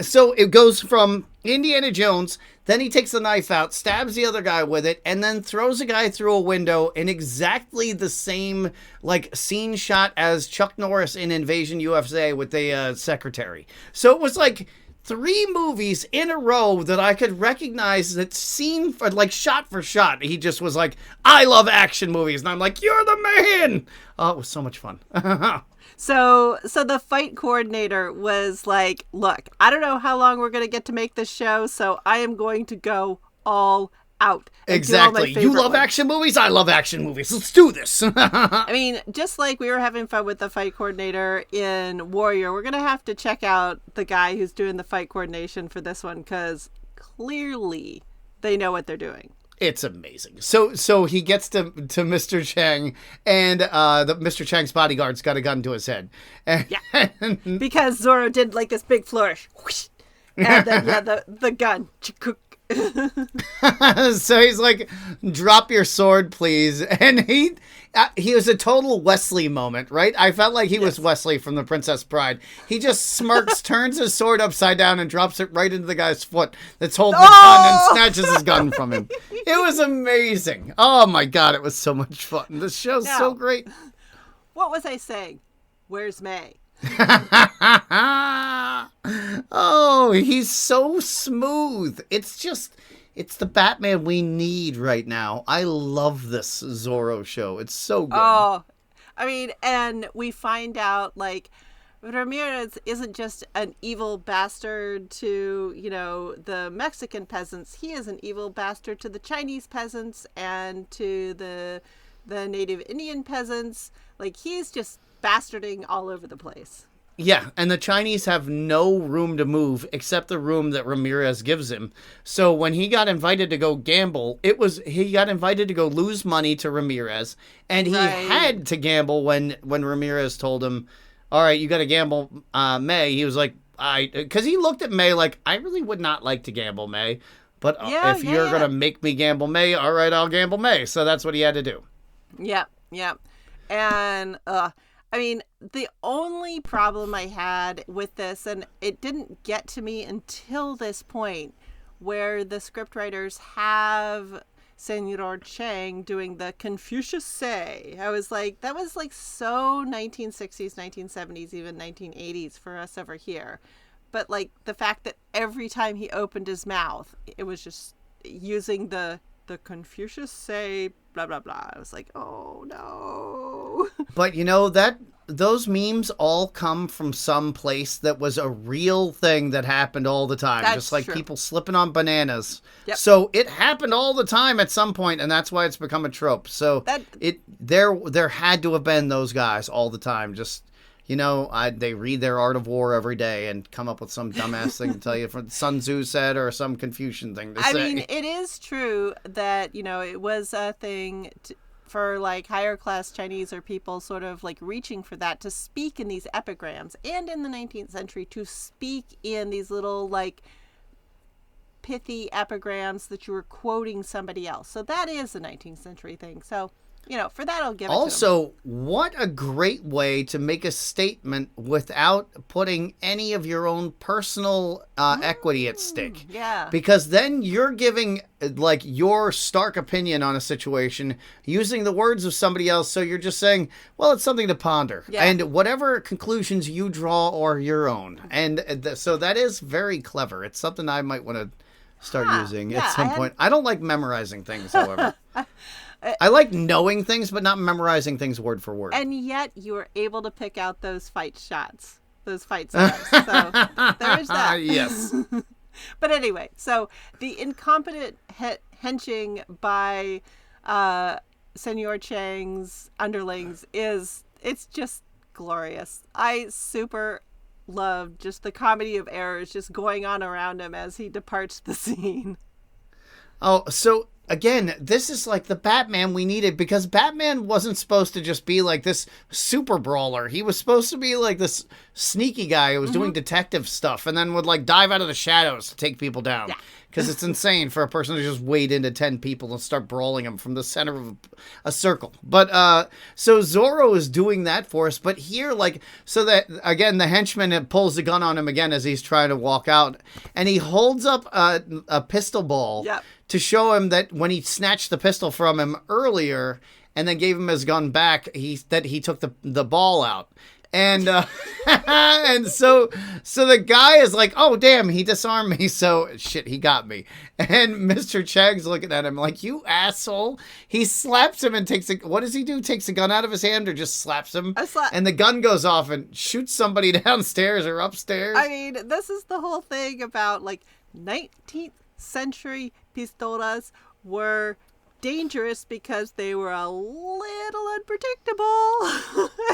Speaker 1: so it goes from Indiana Jones, then he takes the knife out, stabs the other guy with it, and then throws a guy through a window in exactly the same, like, scene shot as Chuck Norris in Invasion USA with the secretary. So it was like 3 movies in a row that I could recognize that scene, for, like, shot for shot. He just was like, I love action movies. And I'm like, you're the man. Oh, it was so much fun.
Speaker 2: So the fight coordinator was like, look, I don't know how long we're going to get to make this show, so I am going to go all out.
Speaker 1: Exactly. You love action movies? I love action movies. Let's do this.
Speaker 2: I mean, just like we were having fun with the fight coordinator in Warrior, we're going to have to check out the guy who's doing the fight coordination for this one because clearly they know what they're doing.
Speaker 1: It's amazing. So he gets to Mr. Chang, and Mr. Chang's bodyguard's got a gun to his head.
Speaker 2: Yeah, because Zorro did like this big flourish, whoosh, and then the gun.
Speaker 1: So he's like, "Drop your sword, please," and he was a total Wesley moment, right? I felt like he was Wesley from The Princess Bride. He just smirks, turns his sword upside down, and drops it right into the guy's foot that's holding the gun and snatches his gun from him. It was amazing. Oh my God, it was so much fun. This show's so great.
Speaker 2: What was I saying? Where's May?
Speaker 1: Oh, he's so smooth. It's the Batman we need right now. I love this Zorro show. It's so good.
Speaker 2: Oh, I mean, and we find out like Ramirez isn't just an evil bastard to, the Mexican peasants. He is an evil bastard to the Chinese peasants and to the Native Indian peasants. Like, he's just bastarding all over the place.
Speaker 1: Yeah, and the Chinese have no room to move except the room that Ramirez gives him. So when he got invited to go gamble, he got invited to go lose money to Ramirez, and he
Speaker 2: Right.
Speaker 1: had to gamble when Ramirez told him, "All right, you got to gamble, May." He was like, because he looked at May like, I really would not like to gamble, May, but if you're gonna make me gamble, May, all right, I'll gamble, May. So that's what he had to do.
Speaker 2: Yep, yep. And I mean, the only problem I had with this, and it didn't get to me until this point, where the scriptwriters have Senor Chang doing the Confucius say. I was like, that was like so 1960s, 1970s, even 1980s for us over here. But like the fact that every time he opened his mouth, it was just using the Confucius say, blah, blah, blah. I was like, oh, no.
Speaker 1: But those memes all come from some place that was a real thing that happened all the time.
Speaker 2: That's
Speaker 1: just like
Speaker 2: true.
Speaker 1: people slipping on bananas.
Speaker 2: Yep.
Speaker 1: So it happened all the time at some point, and that's why it's become a trope. So there had to have been those guys all the time. Just, they read their Art of War every day and come up with some dumbass thing to tell you from Sun Tzu said or some Confucian thing to say.
Speaker 2: I mean, it is true that, it was a thing for like higher class Chinese or people sort of like reaching for that to speak in these epigrams, and in the 19th century to speak in these little like pithy epigrams that you were quoting somebody else. So that is a 19th century thing. So, for that I'll give it to them.
Speaker 1: Also, what a great way to make a statement without putting any of your own personal equity at stake.
Speaker 2: Yeah.
Speaker 1: Because then you're giving like your stark opinion on a situation using the words of somebody else. So you're just saying, well, it's something to ponder.
Speaker 2: Yeah.
Speaker 1: And whatever conclusions you draw are your own. And so that is very clever. It's something I might want to start using at some point. I don't like memorizing things, however. I like knowing things, but not memorizing things word for word.
Speaker 2: And yet you were able to pick out those fight shots, those fight stars. So there's that.
Speaker 1: Yes.
Speaker 2: But anyway, so the incompetent henching by Senor Chang's underlings it's just glorious. I super love just the comedy of errors just going on around him as he departs the scene.
Speaker 1: Oh, so again, this is like the Batman we needed, because Batman wasn't supposed to just be like this super brawler. He was supposed to be like this sneaky guy who was doing detective stuff and then would like dive out of the shadows to take people down. Because it's insane for a person to just wade into 10 people and start brawling them from the center of a circle. But so Zorro is doing that for us. But here, like, so that, again, the henchman pulls the gun on him again as he's trying to walk out. And he holds up a pistol ball to show him that when he snatched the pistol from him earlier and then gave him his gun back, he took the ball out. And and so the guy is like, oh damn, he disarmed me, so shit, he got me. And Mr. Chang's looking at him like, you asshole. He slaps him and what does he do? Takes the gun out of his hand or just slaps him? And the gun goes off and shoots somebody downstairs or upstairs.
Speaker 2: I mean, this is the whole thing about like 19th century pistolas were dangerous because they were a little unpredictable.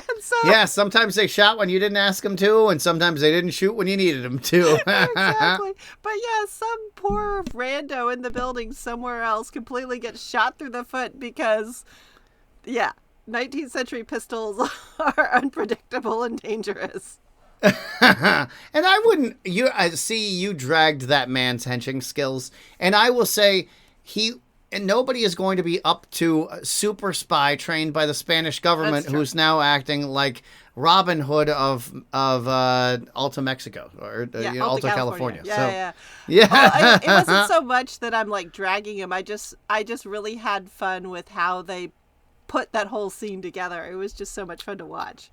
Speaker 2: And so,
Speaker 1: yeah, sometimes they shot when you didn't ask them to, and sometimes they didn't shoot when you needed them to.
Speaker 2: Exactly. But yeah, some poor rando in the building somewhere else completely gets shot through the foot because, 19th century pistols are unpredictable and dangerous.
Speaker 1: And I wouldn't, I see you dragged that man's henching skills, and I will say and nobody is going to be up to super spy trained by the Spanish government, who's now acting like Robin Hood of Alta Mexico or Alta California.
Speaker 2: Yeah.
Speaker 1: Well,
Speaker 2: it wasn't so much that I'm like dragging him. I just really had fun with how they put that whole scene together. It was just so much fun to watch.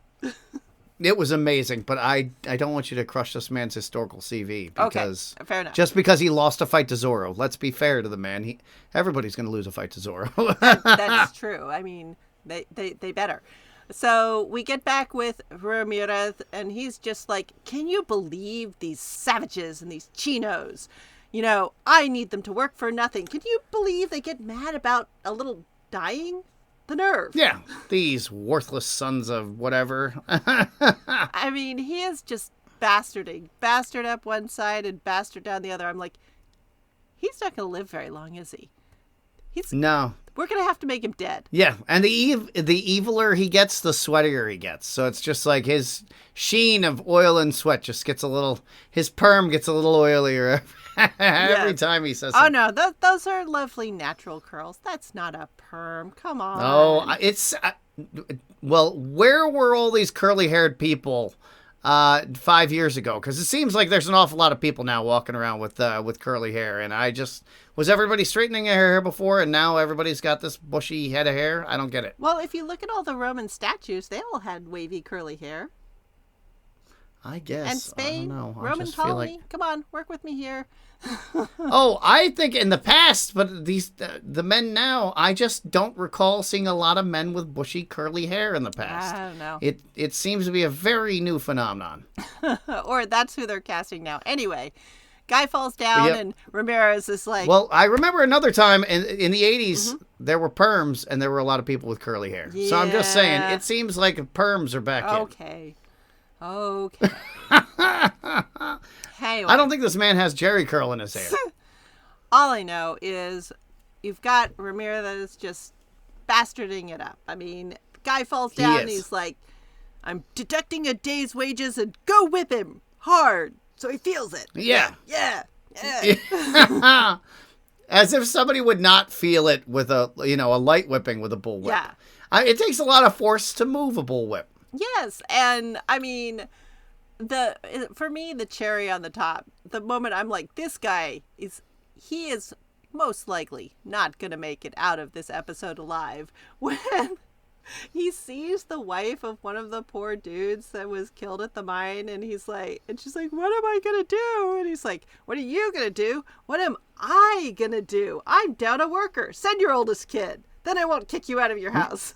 Speaker 1: It was amazing, but I don't want you to crush this man's historical CV because
Speaker 2: fair enough.
Speaker 1: Just because he lost a fight to Zorro. Let's be fair to the man. Everybody's going to lose a fight to Zorro.
Speaker 2: That's true. I mean, they better. So we get back with Ramirez, and he's just like, can you believe these savages and these chinos? I need them to work for nothing. Can you believe they get mad about a little dying? The nerve.
Speaker 1: Yeah, these worthless sons of whatever.
Speaker 2: I mean, he is just bastarding. Bastard up one side and bastard down the other. I'm like, he's not going to live very long, is he?
Speaker 1: No.
Speaker 2: We're going to have to make him dead.
Speaker 1: Yeah, and the eviler he gets, the sweatier he gets. So it's just like his sheen of oil and sweat just gets a little, his perm gets a little oilier every time he says something.
Speaker 2: Oh, no, those are lovely natural curls. That's not a perm. Come on.
Speaker 1: Oh, it's, well, where were all these curly-haired people 5 years ago? Because it seems like there's an awful lot of people now walking around with curly hair, and I just... Was everybody straightening their hair before, and now everybody's got this bushy head of hair? I don't get it.
Speaker 2: Well, if you look at all the Roman statues, they all had wavy curly hair.
Speaker 1: I guess.
Speaker 2: And Spain,
Speaker 1: I don't know.
Speaker 2: Roman colony. Come on, work with me here.
Speaker 1: Oh, I think in the past, but the men now, I just don't recall seeing a lot of men with bushy curly hair in the past.
Speaker 2: I don't know.
Speaker 1: It seems to be a very new phenomenon.
Speaker 2: Or that's who they're casting now. Anyway, guy falls down and Ramirez is like...
Speaker 1: Well, I remember another time in the 80s, there were perms and there were a lot of people with curly hair. Yeah. So I'm just saying, it seems like perms are back in.
Speaker 2: Okay. Hey,
Speaker 1: I don't think this man has Jerry curl in his hair.
Speaker 2: All I know is you've got Ramirez just bastarding it up. I mean, guy falls down and he's like, I'm deducting a day's wages and go whip him hard so he feels it.
Speaker 1: Yeah.
Speaker 2: Yeah.
Speaker 1: As if somebody would not feel it with a light whipping with a bullwhip.
Speaker 2: Yeah.
Speaker 1: It takes a lot of force to move a bullwhip.
Speaker 2: Yes, and I mean, for me, the cherry on the top, the moment I'm like, this guy is most likely not going to make it out of this episode alive, when he sees the wife of one of the poor dudes that was killed at the mine, and she's like, what am I going to do? And he's like, what are you going to do? What am I going to do? I'm down a worker. Send your oldest kid. Then I won't kick you out of your house.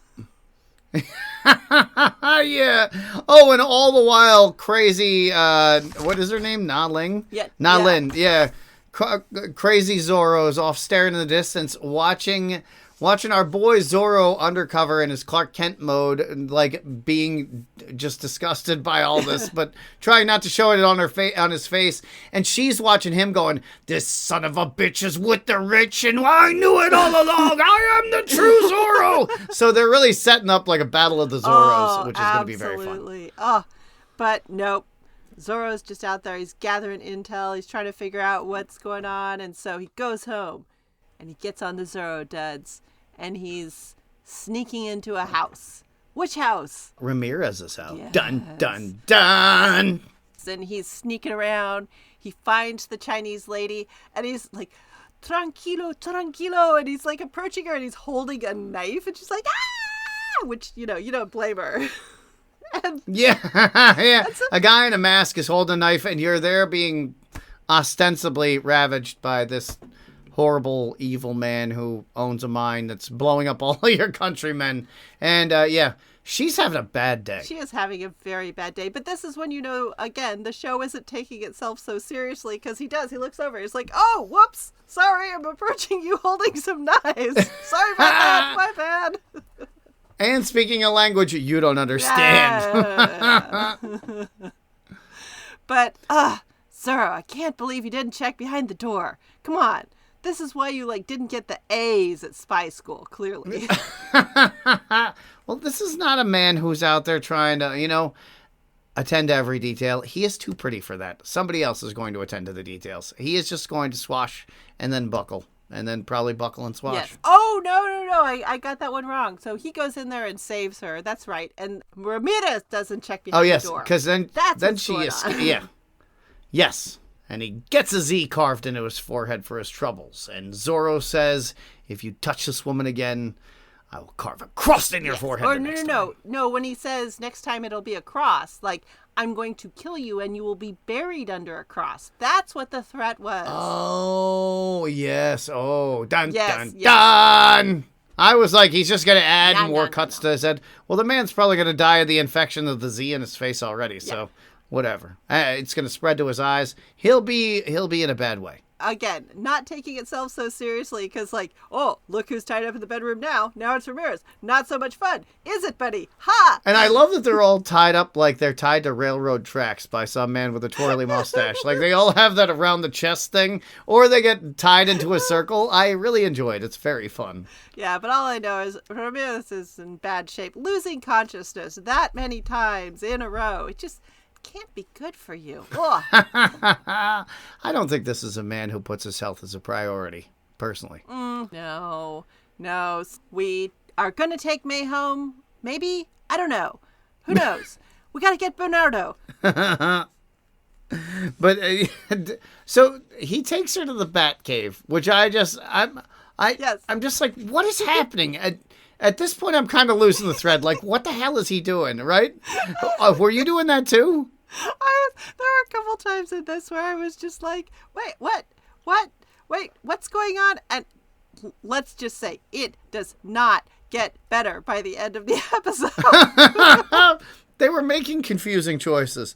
Speaker 1: Yeah. Oh, and all the while, crazy, what is her name? Na Ling?
Speaker 2: Yeah.
Speaker 1: Na Lin, yeah. Crazy Zorro is off staring in the distance, watching our boy Zorro undercover in his Clark Kent mode, like being just disgusted by all this, but trying not to show it on his face. And she's watching him going, this son of a bitch is with the rich, and I knew it all along. I am the true Zorro. So they're really setting up like a battle of the Zorros, which is going to be very fun.
Speaker 2: Absolutely. Oh, but nope. Zorro's just out there. He's gathering intel. He's trying to figure out what's going on. And so he goes home and he gets on the Zorro duds and he's sneaking into a house. Which house?
Speaker 1: Ramirez's house.
Speaker 2: Yes.
Speaker 1: Dun, dun, dun.
Speaker 2: And he's sneaking around. He finds the Chinese lady and he's like, tranquilo, tranquilo. And he's like approaching her and he's holding a knife. And she's like, ah! Which, you don't blame her.
Speaker 1: Yeah. A guy in a mask is holding a knife, and you're there being ostensibly ravaged by this horrible, evil man who owns a mine that's blowing up all your countrymen. And, she's having a bad day.
Speaker 2: She is having a very bad day. But this is when again, the show isn't taking itself so seriously, because he looks over. He's like, oh, whoops. Sorry, I'm approaching you holding some knives. Sorry about that. My bad.
Speaker 1: And speaking a language you don't understand.
Speaker 2: Yeah. But, Zorro, I can't believe you didn't check behind the door. Come on. This is why you, didn't get the A's at spy school, clearly.
Speaker 1: Well, this is not a man who's out there trying to, attend to every detail. He is too pretty for that. Somebody else is going to attend to the details. He is just going to swash and then buckle. And then probably buckle and swash.
Speaker 2: Yes. Oh, no. I got that one wrong. So he goes in there and saves her. That's right. And Ramirez doesn't check behind the door.
Speaker 1: Because then she
Speaker 2: is.
Speaker 1: Yeah. Yes. And he gets a Z carved into his forehead for his troubles. And Zorro says, if you touch this woman again, I will carve a cross in your forehead.
Speaker 2: Or no. When he says next time it'll be a cross, I'm going to kill you and you will be buried under a cross. That's what the threat was.
Speaker 1: Oh, yes. Oh, dun, dun. I was like, he's just going to add more cuts to his head. Well, the man's probably going to die of the infection of the Z in his face already, so whatever. It's going to spread to his eyes. He'll be in a bad way.
Speaker 2: again, not taking itself so seriously because, like, oh, look who's tied up in the bedroom now. Now it's Ramirez. Not so much fun. Is it, buddy? Ha!
Speaker 1: And I love that they're all tied up like they're tied to railroad tracks by some man with a twirly mustache. Like, they all have that around the chest thing, or they get tied into a circle. I really enjoy it. It's very fun.
Speaker 2: Yeah, but all I know is Ramirez is in bad shape. Losing consciousness that many times in a row. It just can't be good for you.
Speaker 1: I don't think this is a man who puts his health as a priority, personally.
Speaker 2: No. We are going to take May home. Maybe? I don't know. Who knows? We got to get Bernardo.
Speaker 1: But so he takes her to the Bat Cave, which I'm just like, what is happening? At this point, I'm kind of losing the thread. Like, what the hell is he doing, right? Were you doing that too?
Speaker 2: There were a couple times in this where I was just like, wait, what's going on? And let's just say it does not get better by the end of the episode.
Speaker 1: They were making confusing choices.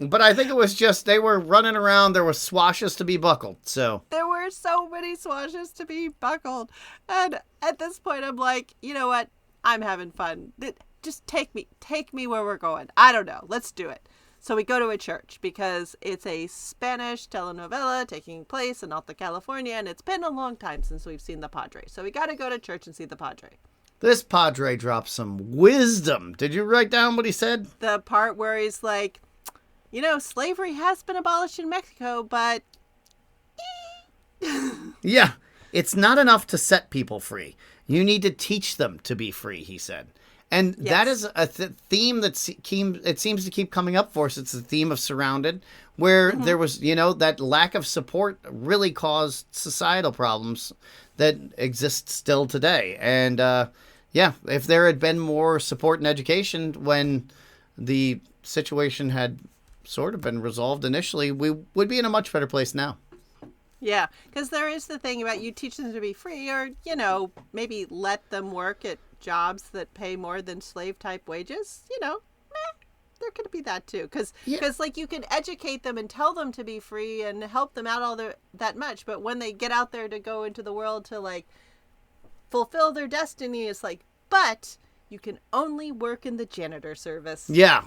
Speaker 1: But I think it was just they were running around. There were swashes to be buckled. So there
Speaker 2: were so many swashes to be buckled. And at this point, I'm like, you know what? I'm having fun. Just take me where we're going. I don't know. Let's do it. So we go to a church because it's a Spanish telenovela taking place in Alta California. And it's been a long time since we've seen the Padre. So we got to go to church and see the Padre.
Speaker 1: This Padre dropped some wisdom. Did you write down what he said?
Speaker 2: The part where he's like, you know, slavery has been abolished in Mexico, but...
Speaker 1: Yeah, it's not enough to set people free. You need to teach them to be free, he said. And that is a theme that seems to keep coming up for us. It's the theme of Surrounded, where there was, that lack of support really caused societal problems that exist still today. And, if there had been more support and education when the situation had sort of been resolved initially, we would be in a much better place now.
Speaker 2: Yeah, because there is the thing about you teach them to be free, or, maybe let them work at jobs that pay more than slave type wages. There could be that too. Because you can educate them and tell them to be free and help them out that much. But when they get out there to go into the world to fulfill their destiny, it's like, but you can only work in the janitor service.
Speaker 1: Yeah.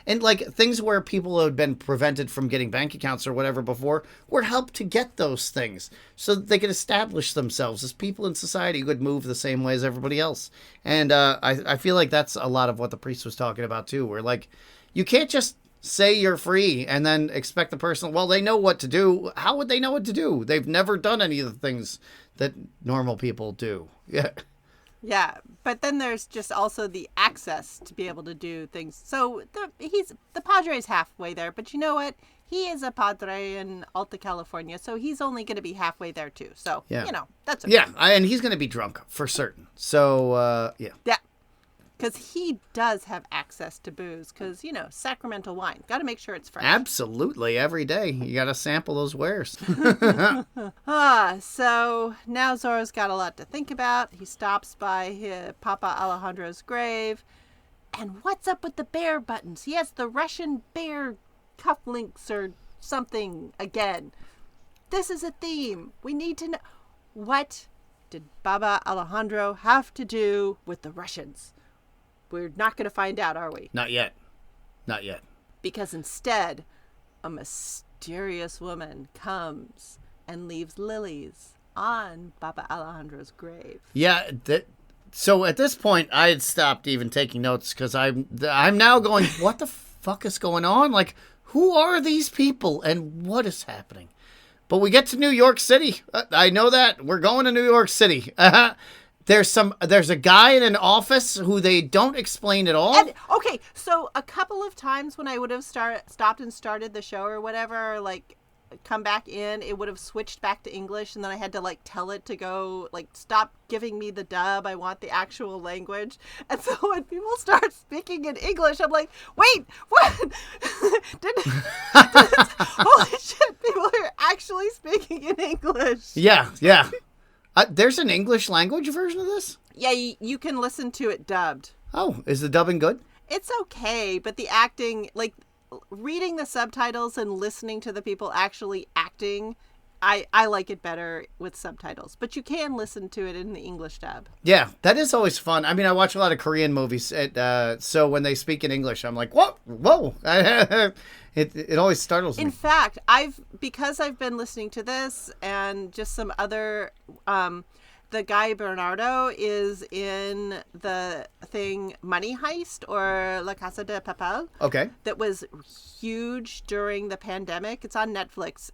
Speaker 1: And things where people had been prevented from getting bank accounts or whatever before were helped to get those things so that they could establish themselves as people in society who could move the same way as everybody else. And I feel like that's a lot of what the priest was talking about too, where you can't just say you're free and then expect the person, well, they know what to do. How would they know what to do? They've never done any of the things that normal people do. Yeah.
Speaker 2: Yeah, but then there's just also the access to be able to do things. So the Padre's halfway there, but you know what? He is a Padre in Alta California, so he's only going to be halfway there too. So, that's okay.
Speaker 1: Yeah, and he's going to be drunk for certain. So, yeah.
Speaker 2: Yeah, because he does have access to booze because, sacramental wine. Got to make sure it's fresh.
Speaker 1: Absolutely, every day. You got to sample those wares.
Speaker 2: So now Zorro's got a lot to think about. He stops by Papa Alejandro's grave. And what's up with the bear buttons? He has the Russian bear cufflinks or something again. This is a theme. We need to know. What did Baba Alejandro have to do with the Russians? We're not going to find out, are we?
Speaker 1: Not yet.
Speaker 2: Because instead, a mysterious woman comes and leaves lilies on Baba Alejandro's grave.
Speaker 1: Yeah, so at this point, I had stopped even taking notes because I'm now going, what the fuck is going on? Who are these people and what is happening? But we get to New York City. I know that. We're going to New York City. There's a guy in an office who they don't explain at all.
Speaker 2: And, okay, so a couple of times when I would have stopped and started the show or whatever, come back in, it would have switched back to English, and then I had to tell it to go stop giving me the dub. I want the actual language. And so when people start speaking in English, I'm like, wait, what? Holy shit, people are actually speaking in English.
Speaker 1: Yeah. There's an English language version of this?
Speaker 2: Yeah, you can listen to it dubbed.
Speaker 1: Oh, is the dubbing good?
Speaker 2: It's okay, but the acting, reading the subtitles and listening to the people actually acting, I like it better with subtitles, but you can listen to it in the English dub.
Speaker 1: Yeah, that is always fun. I mean, I watch a lot of Korean movies, so when they speak in English, I'm like, whoa. It always startles me.
Speaker 2: In fact, because I've been listening to this and just some other, the guy Bernardo is in the thing Money Heist or La Casa de Papel.
Speaker 1: Okay.
Speaker 2: That was huge during the pandemic. It's on Netflix.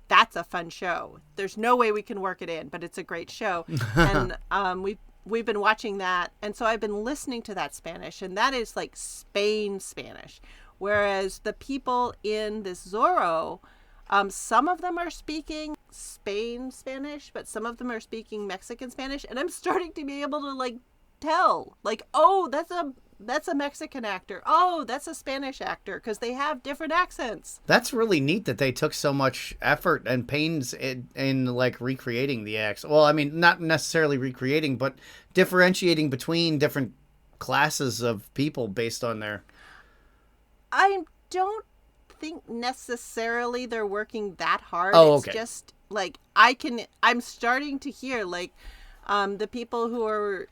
Speaker 2: That's a fun show. There's no way we can work it in, but it's a great show. And we've been watching that, and so I've been listening to that Spanish, and that is like Spain Spanish. Whereas the people in this Zorro, some of them are speaking Spain Spanish, but some of them are speaking Mexican Spanish, and I'm starting to be able to like tell, like, oh, that's a Mexican actor. Oh, that's a Spanish actor, because they have different accents.
Speaker 1: That's really neat that they took so much effort and pains in like recreating the accent. Well, I mean, not necessarily recreating, but differentiating between different classes of people based on their...
Speaker 2: I don't think necessarily they're working that hard.
Speaker 1: Oh, okay.
Speaker 2: It's just like I'm starting to hear like the people who are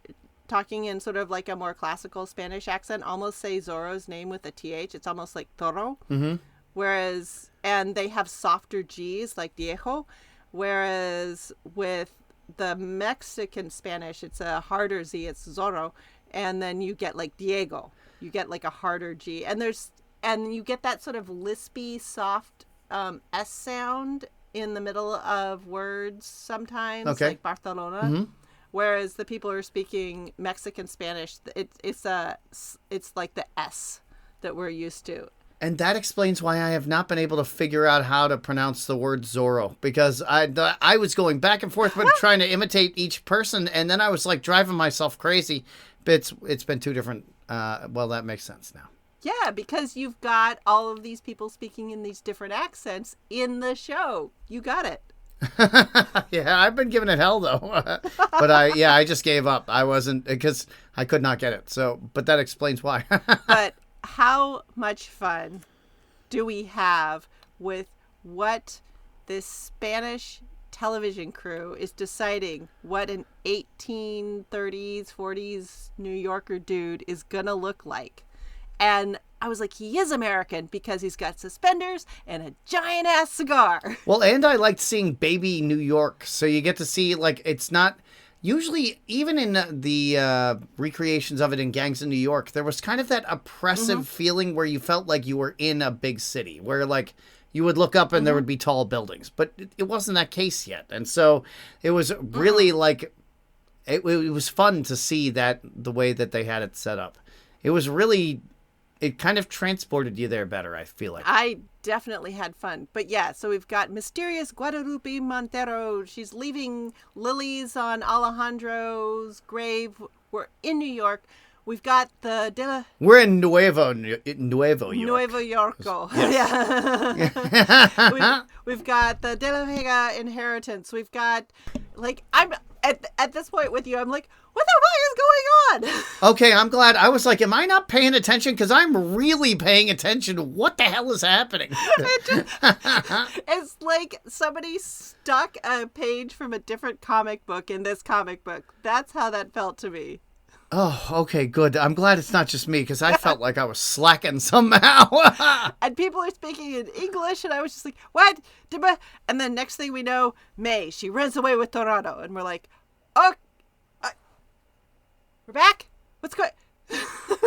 Speaker 2: talking in sort of like a more classical Spanish accent almost say Zorro's name with a TH. It's almost like Zorro.
Speaker 1: Mm-hmm.
Speaker 2: Whereas, and they have softer G's like Diego. Whereas with the Mexican Spanish, it's a harder Z, it's Zorro. And then you get like Diego. You get like a harder G. And you get that sort of lispy, soft S sound in the middle of words sometimes,
Speaker 1: okay.
Speaker 2: like Barcelona.
Speaker 1: Mm-hmm.
Speaker 2: Whereas the people who are speaking Mexican Spanish, it's like the S that we're used to.
Speaker 1: And that explains why I have not been able to figure out how to pronounce the word Zorro, because I was going back and forth but trying to imitate each person, and then I was like driving myself crazy. But it's been two different. Well, that makes sense now.
Speaker 2: Yeah, because you've got all of these people speaking in these different accents in the show. You got it.
Speaker 1: Yeah, I've been giving it hell though, but I just gave up. I wasn't, because I could not get it. So, but that explains why.
Speaker 2: But how much fun do we have with what this Spanish television crew is deciding what an 1830s, 40s New Yorker dude is gonna look like? And I was like, he is American because he's got suspenders and a giant ass cigar.
Speaker 1: Well, and I liked seeing baby New York. So you get to see, like, it's not usually, even in the recreations of it in Gangs of New York, there was kind of that oppressive feeling where you felt like you were in a big city, where like you would look up and there would be tall buildings, but it wasn't that case yet. And so it was really like, it was fun to see that the way that they had it set up. It was really... It kind of transported you there better, I feel like.
Speaker 2: I definitely had fun. But yeah, so we've got mysterious Guadalupe Montero. She's leaving lilies on Alejandro's grave. We're in New York. We've got the...
Speaker 1: We're in Nuevo York.
Speaker 2: Nuevo Yorko. Yeah. we've got the De La Vega inheritance. We've got, like, I'm at this point with you, I'm like, what the fuck is going on?
Speaker 1: Okay, I'm glad. I was like, am I not paying attention? Because I'm really paying attention. What the hell is happening?
Speaker 2: It's like somebody stuck a page from a different comic book in this comic book. That's how that felt to me.
Speaker 1: Oh, okay, good. I'm glad it's not just me, because I felt like I was slacking somehow.
Speaker 2: And people are speaking in English, and I was just like, what? And then next thing we know, May, she runs away with Torado, and we're like, oh, we're back? What's going...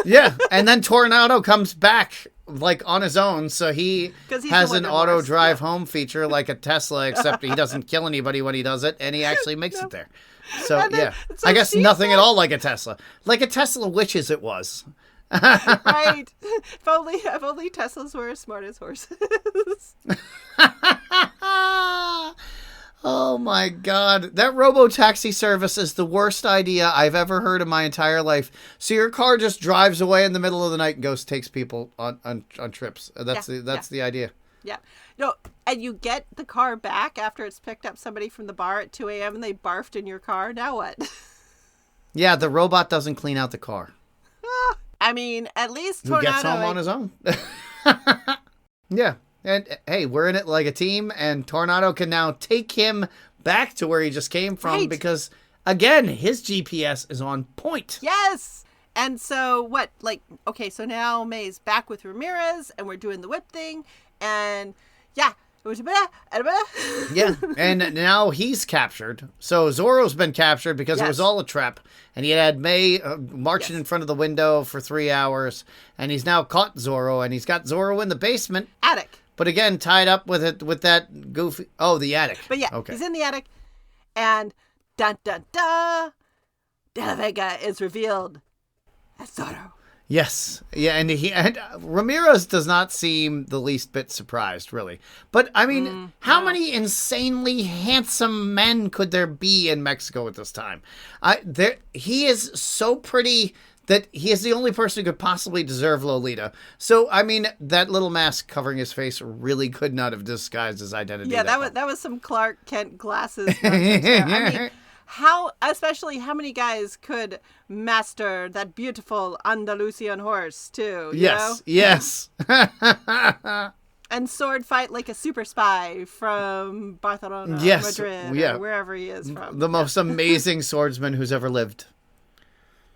Speaker 1: Yeah, and then Tornado comes back, like, on his own, so he has an auto drive home feature like a Tesla, except he doesn't kill anybody when he does it, and he actually makes it there. So, yeah. So I guess nothing at all like a Tesla. Like a Tesla wishes it was.
Speaker 2: Right. If only Teslas were as smart as horses.
Speaker 1: Oh my God. That robo-taxi service is the worst idea I've ever heard in my entire life. So your car just drives away in the middle of the night and takes people on trips. That's the idea.
Speaker 2: Yeah. No, and you get the car back after it's picked up somebody from the bar at 2 a.m. and they barfed in your car. Now what?
Speaker 1: Yeah, the robot doesn't clean out the car.
Speaker 2: I mean, at least
Speaker 1: Tornado... Who gets home on his own. Yeah. And hey, we're in it like a team, and Tornado can now take him back to where he just came from because, again, his GPS is on point.
Speaker 2: Yes. And so what, like, okay, so now May's back with Ramirez and we're doing the whip thing. And yeah.
Speaker 1: Yeah, and now he's captured. So Zorro's been captured because it was all a trap. And he had May marching in front of the window for 3 hours. And he's now caught Zorro, and he's got Zorro in the basement.
Speaker 2: Attic.
Speaker 1: But again, tied up with that goofy... Oh, the attic.
Speaker 2: But yeah, he's in the attic. And dun dun dun, De La Vega is revealed as Zorro.
Speaker 1: Yes. Yeah, and Ramirez does not seem the least bit surprised, really. But, I mean, how many insanely handsome men could there be in Mexico at this time? He is so pretty that he is the only person who could possibly deserve Lolita. So, I mean, that little mask covering his face really could not have disguised his identity.
Speaker 2: Yeah, that was some Clark Kent glasses. I mean, how many guys could master that beautiful Andalusian horse, too?
Speaker 1: Yes, yes.
Speaker 2: And sword fight like a super spy from Barcelona, Madrid, or wherever he is from.
Speaker 1: The most amazing swordsman who's ever lived.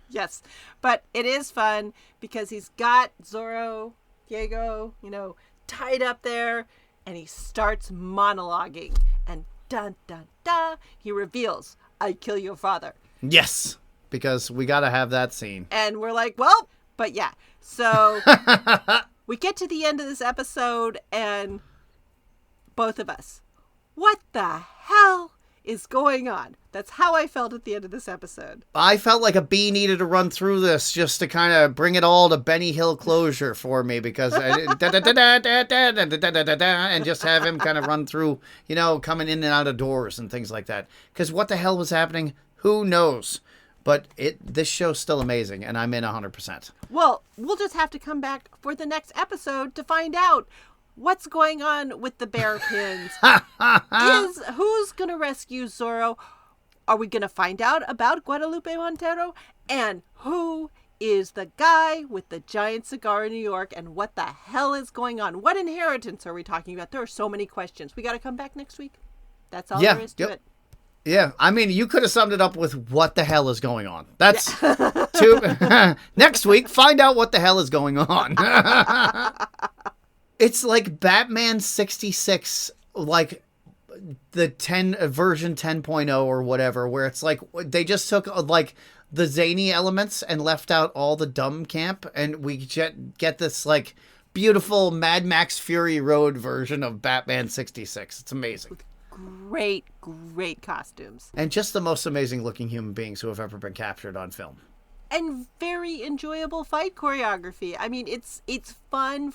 Speaker 2: Yes, but it is fun because he's got Zorro, Diego, tied up there, and he starts monologuing, and dun, dun, dun, he reveals, I kill your father.
Speaker 1: Yes, because we got to have that scene.
Speaker 2: And we're like, well, but yeah. So we get to the end of this episode, and both of us, what the hell is going on? That's how I felt at the end of this episode.
Speaker 1: I felt like a bee needed to run through this just to kind of bring it all to Benny Hill closure for me, because and just have him kind of run through, coming in and out of doors and things like that. Because what the hell was happening? Who knows? But this show's still amazing, and I'm in 100%.
Speaker 2: Well, we'll just have to come back for the next episode to find out what's going on with the bear pins. Who's going to rescue Zorro? Are we going to find out about Guadalupe Montero? And who is the guy with the giant cigar in New York? And what the hell is going on? What inheritance are we talking about? There are so many questions. We got to come back next week. That's all there is to it.
Speaker 1: Yeah, I mean, you could have summed it up with what the hell is going on. That's next week, find out what the hell is going on. It's like Batman 66, like the version 10.0 or whatever, where it's like they just took like the zany elements and left out all the dumb camp, and we get this like beautiful Mad Max Fury Road version of Batman 66. It's amazing.
Speaker 2: Great costumes.
Speaker 1: And just the most amazing looking human beings who have ever been captured on film.
Speaker 2: And very enjoyable fight choreography. I mean, it's fun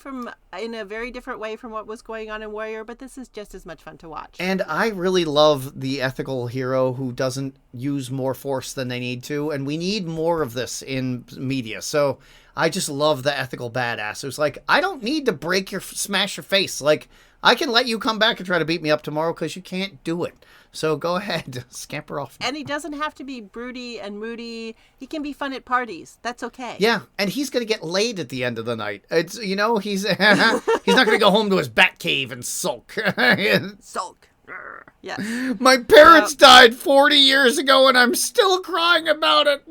Speaker 2: in a very different way from what was going on in Warrior, but this is just as much fun to watch.
Speaker 1: And I really love the ethical hero who doesn't use more force than they need to, and we need more of this in media. So I just love the ethical badass who's like, I don't need to smash your face. Like, I can let you come back and try to beat me up tomorrow because you can't do it. So go ahead, scamper off.
Speaker 2: And he doesn't have to be broody and moody. He can be fun at parties. That's okay.
Speaker 1: Yeah, and he's going to get laid at the end of the night. It's he's he's not going to go home to his bat cave and sulk.
Speaker 2: Sulk. Yes.
Speaker 1: My parents died 40 years ago and I'm still crying about it.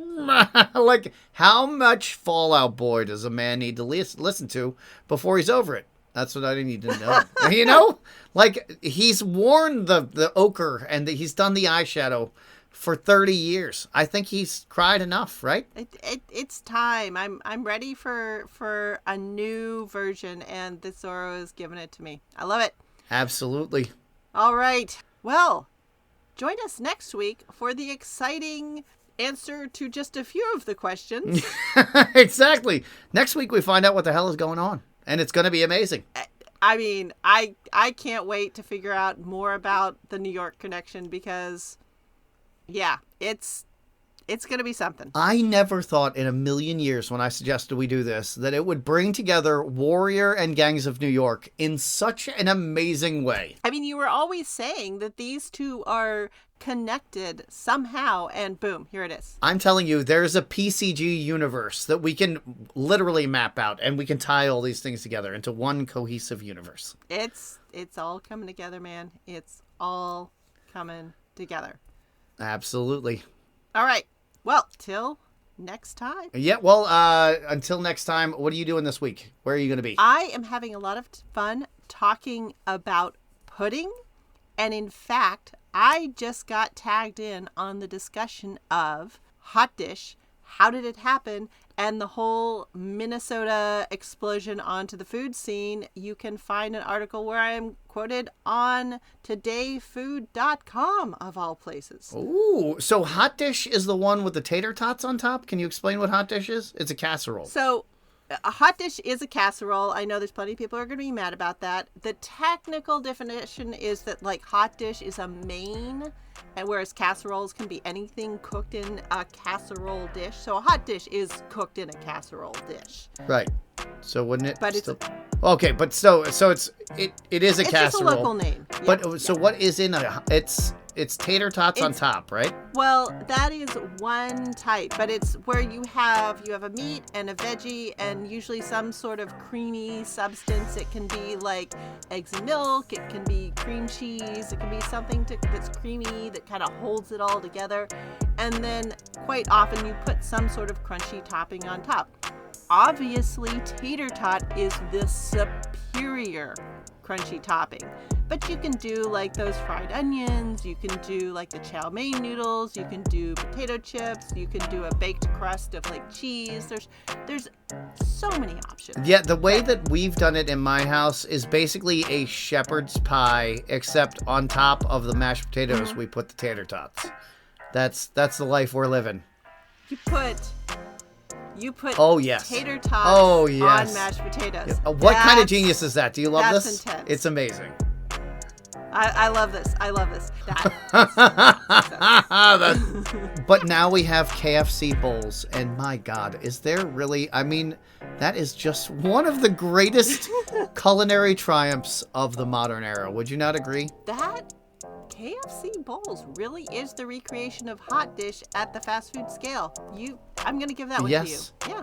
Speaker 1: Like, how much Fall Out Boy does a man need to listen to before he's over it? That's what I need to know. Like, he's worn the ochre and he's done the eyeshadow for 30 years. I think he's cried enough, right?
Speaker 2: It's time. I'm ready for a new version, and this Zorro is giving it to me. I love it.
Speaker 1: Absolutely.
Speaker 2: All right. Well, join us next week for the exciting answer to just a few of the questions.
Speaker 1: Exactly. Next week we find out what the hell is going on. And it's going to be amazing.
Speaker 2: I mean, I can't wait to figure out more about the New York connection because, yeah, it's going to be something.
Speaker 1: I never thought in a million years when I suggested we do this that it would bring together Warrior and Gangs of New York in such an amazing way.
Speaker 2: I mean, you were always saying that these two are connected somehow, and boom, here it is.
Speaker 1: I'm telling you, there's a PCG universe that we can literally map out, and we can tie all these things together into one cohesive universe.
Speaker 2: It's all coming together, man. It's all coming together.
Speaker 1: Absolutely.
Speaker 2: All right. Well, till next time.
Speaker 1: Yeah, well, until next time, what are you doing this week? Where are you going to be?
Speaker 2: I am having a lot of fun talking about pudding. And in fact, I just got tagged in on the discussion of hot dish. How did it happen? And the whole Minnesota explosion onto the food scene. You can find an article where I am quoted on todayfood.com, of all places.
Speaker 1: Ooh, so hot dish is the one with the tater tots on top? Can you explain what hot dish is? It's a casserole.
Speaker 2: So a hot dish is a casserole. I know there's plenty of people who are going to be mad about that. The technical definition is that like hot dish is a main, and whereas casseroles can be anything cooked in a casserole dish. So a hot dish is cooked in a casserole dish.
Speaker 1: Right. So wouldn't it?
Speaker 2: But
Speaker 1: still... Okay, but so it is a casserole.
Speaker 2: It's just a local name.
Speaker 1: But so what is in a? It's tater tots on top, right?
Speaker 2: Well, that is one type, but it's where you have a meat and a veggie and usually some sort of creamy substance. It can be like eggs and milk. It can be cream cheese. It can be something that's creamy that kind of holds it all together. And then quite often you put some sort of crunchy topping on top. Obviously, tater tot is the superior crunchy topping. But you can do like those fried onions, you can do like the chow mein noodles, you can do potato chips, you can do a baked crust of like cheese. There's so many options.
Speaker 1: Yeah, the way that we've done it in my house is basically a shepherd's pie, except on top of the mashed potatoes we put the tater tots. That's the life we're living.
Speaker 2: You put tater tots on mashed potatoes.
Speaker 1: Yes. What kind of genius is that? Do you love this?
Speaker 2: That's intense.
Speaker 1: It's amazing.
Speaker 2: I love this. I love this.
Speaker 1: But now we have KFC bowls, and my God, is there really? I mean, that is just one of the greatest culinary triumphs of the modern era. Would you not agree?
Speaker 2: That KFC bowls really is the recreation of hot dish at the fast food scale. I'm going to give that one to you. Yeah.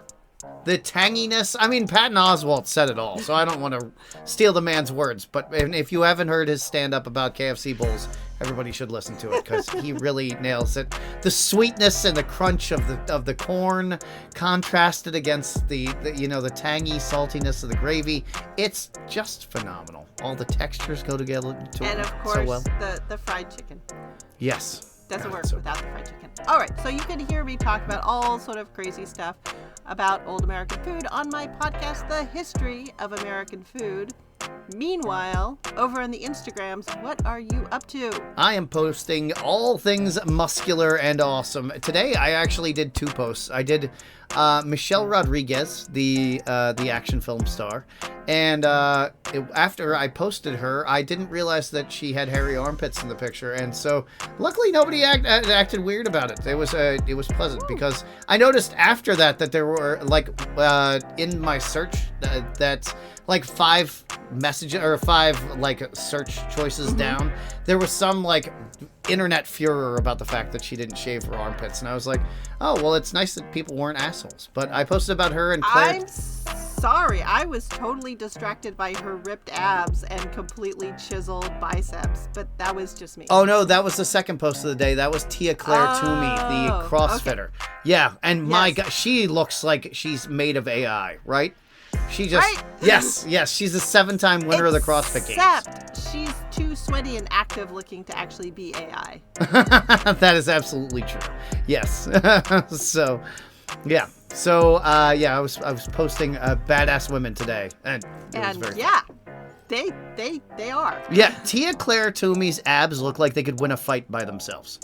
Speaker 1: The tanginess. I mean, Patton Oswalt said it all, so I don't want to steal the man's words. But if you haven't heard his stand-up about KFC bowls, everybody should listen to it because he really nails it. The sweetness and the crunch of the corn contrasted against the tangy saltiness of the gravy. It's just phenomenal. All the textures go together
Speaker 2: and of course,
Speaker 1: so well.
Speaker 2: the fried chicken.
Speaker 1: Yes.
Speaker 2: Doesn't work without the fried chicken. All right, so you can hear me talk about all sort of crazy stuff about old American food on my podcast, The History of American Food. Meanwhile, over on the Instagrams, what are you up to?
Speaker 1: I am posting all things muscular and awesome. Today, I actually did 2 posts. I did Michelle Rodriguez, the action film star, and after I posted her, I didn't realize that she had hairy armpits in the picture, and so luckily nobody acted weird about it. It was pleasant because I noticed after that there were like in my search that like 5 messages or 5 like search choices down, there was some like internet furor about the fact that she didn't shave her armpits, and I was like, oh well, it's nice that people weren't assholes. But I posted about her and Claire.
Speaker 2: I'm sorry, I was totally distracted by her ripped abs and completely chiseled biceps, but that was just me.
Speaker 1: Oh no, that was the second post of the day. That was Tia Claire Toomey, the CrossFitter. Okay. Yeah, and my God, she looks like she's made of AI, right? She just yes, she's a 7-time winner of the CrossFit Games.
Speaker 2: Except she's too sweaty and active looking to actually be AI.
Speaker 1: That is absolutely true. Yes. So, yeah. So, I was posting badass women today, and it was very fun.
Speaker 2: They are.
Speaker 1: Yeah, Tia Claire Toomey's abs look like they could win a fight by themselves.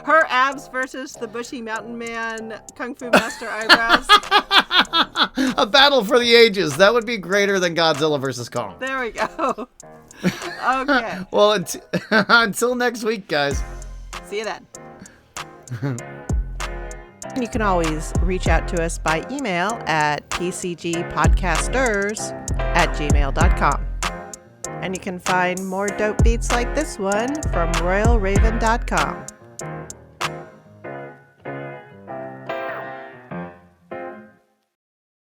Speaker 2: Her abs versus the bushy mountain man Kung Fu master eyebrows.
Speaker 1: A battle for the ages. That would be greater than Godzilla versus Kong.
Speaker 2: There we go. Okay.
Speaker 1: Well, until next week, guys.
Speaker 2: See you then. You can always reach out to us by email at pcgpodcasters@gmail.com. And you can find more dope beats like this one from royalraven.com.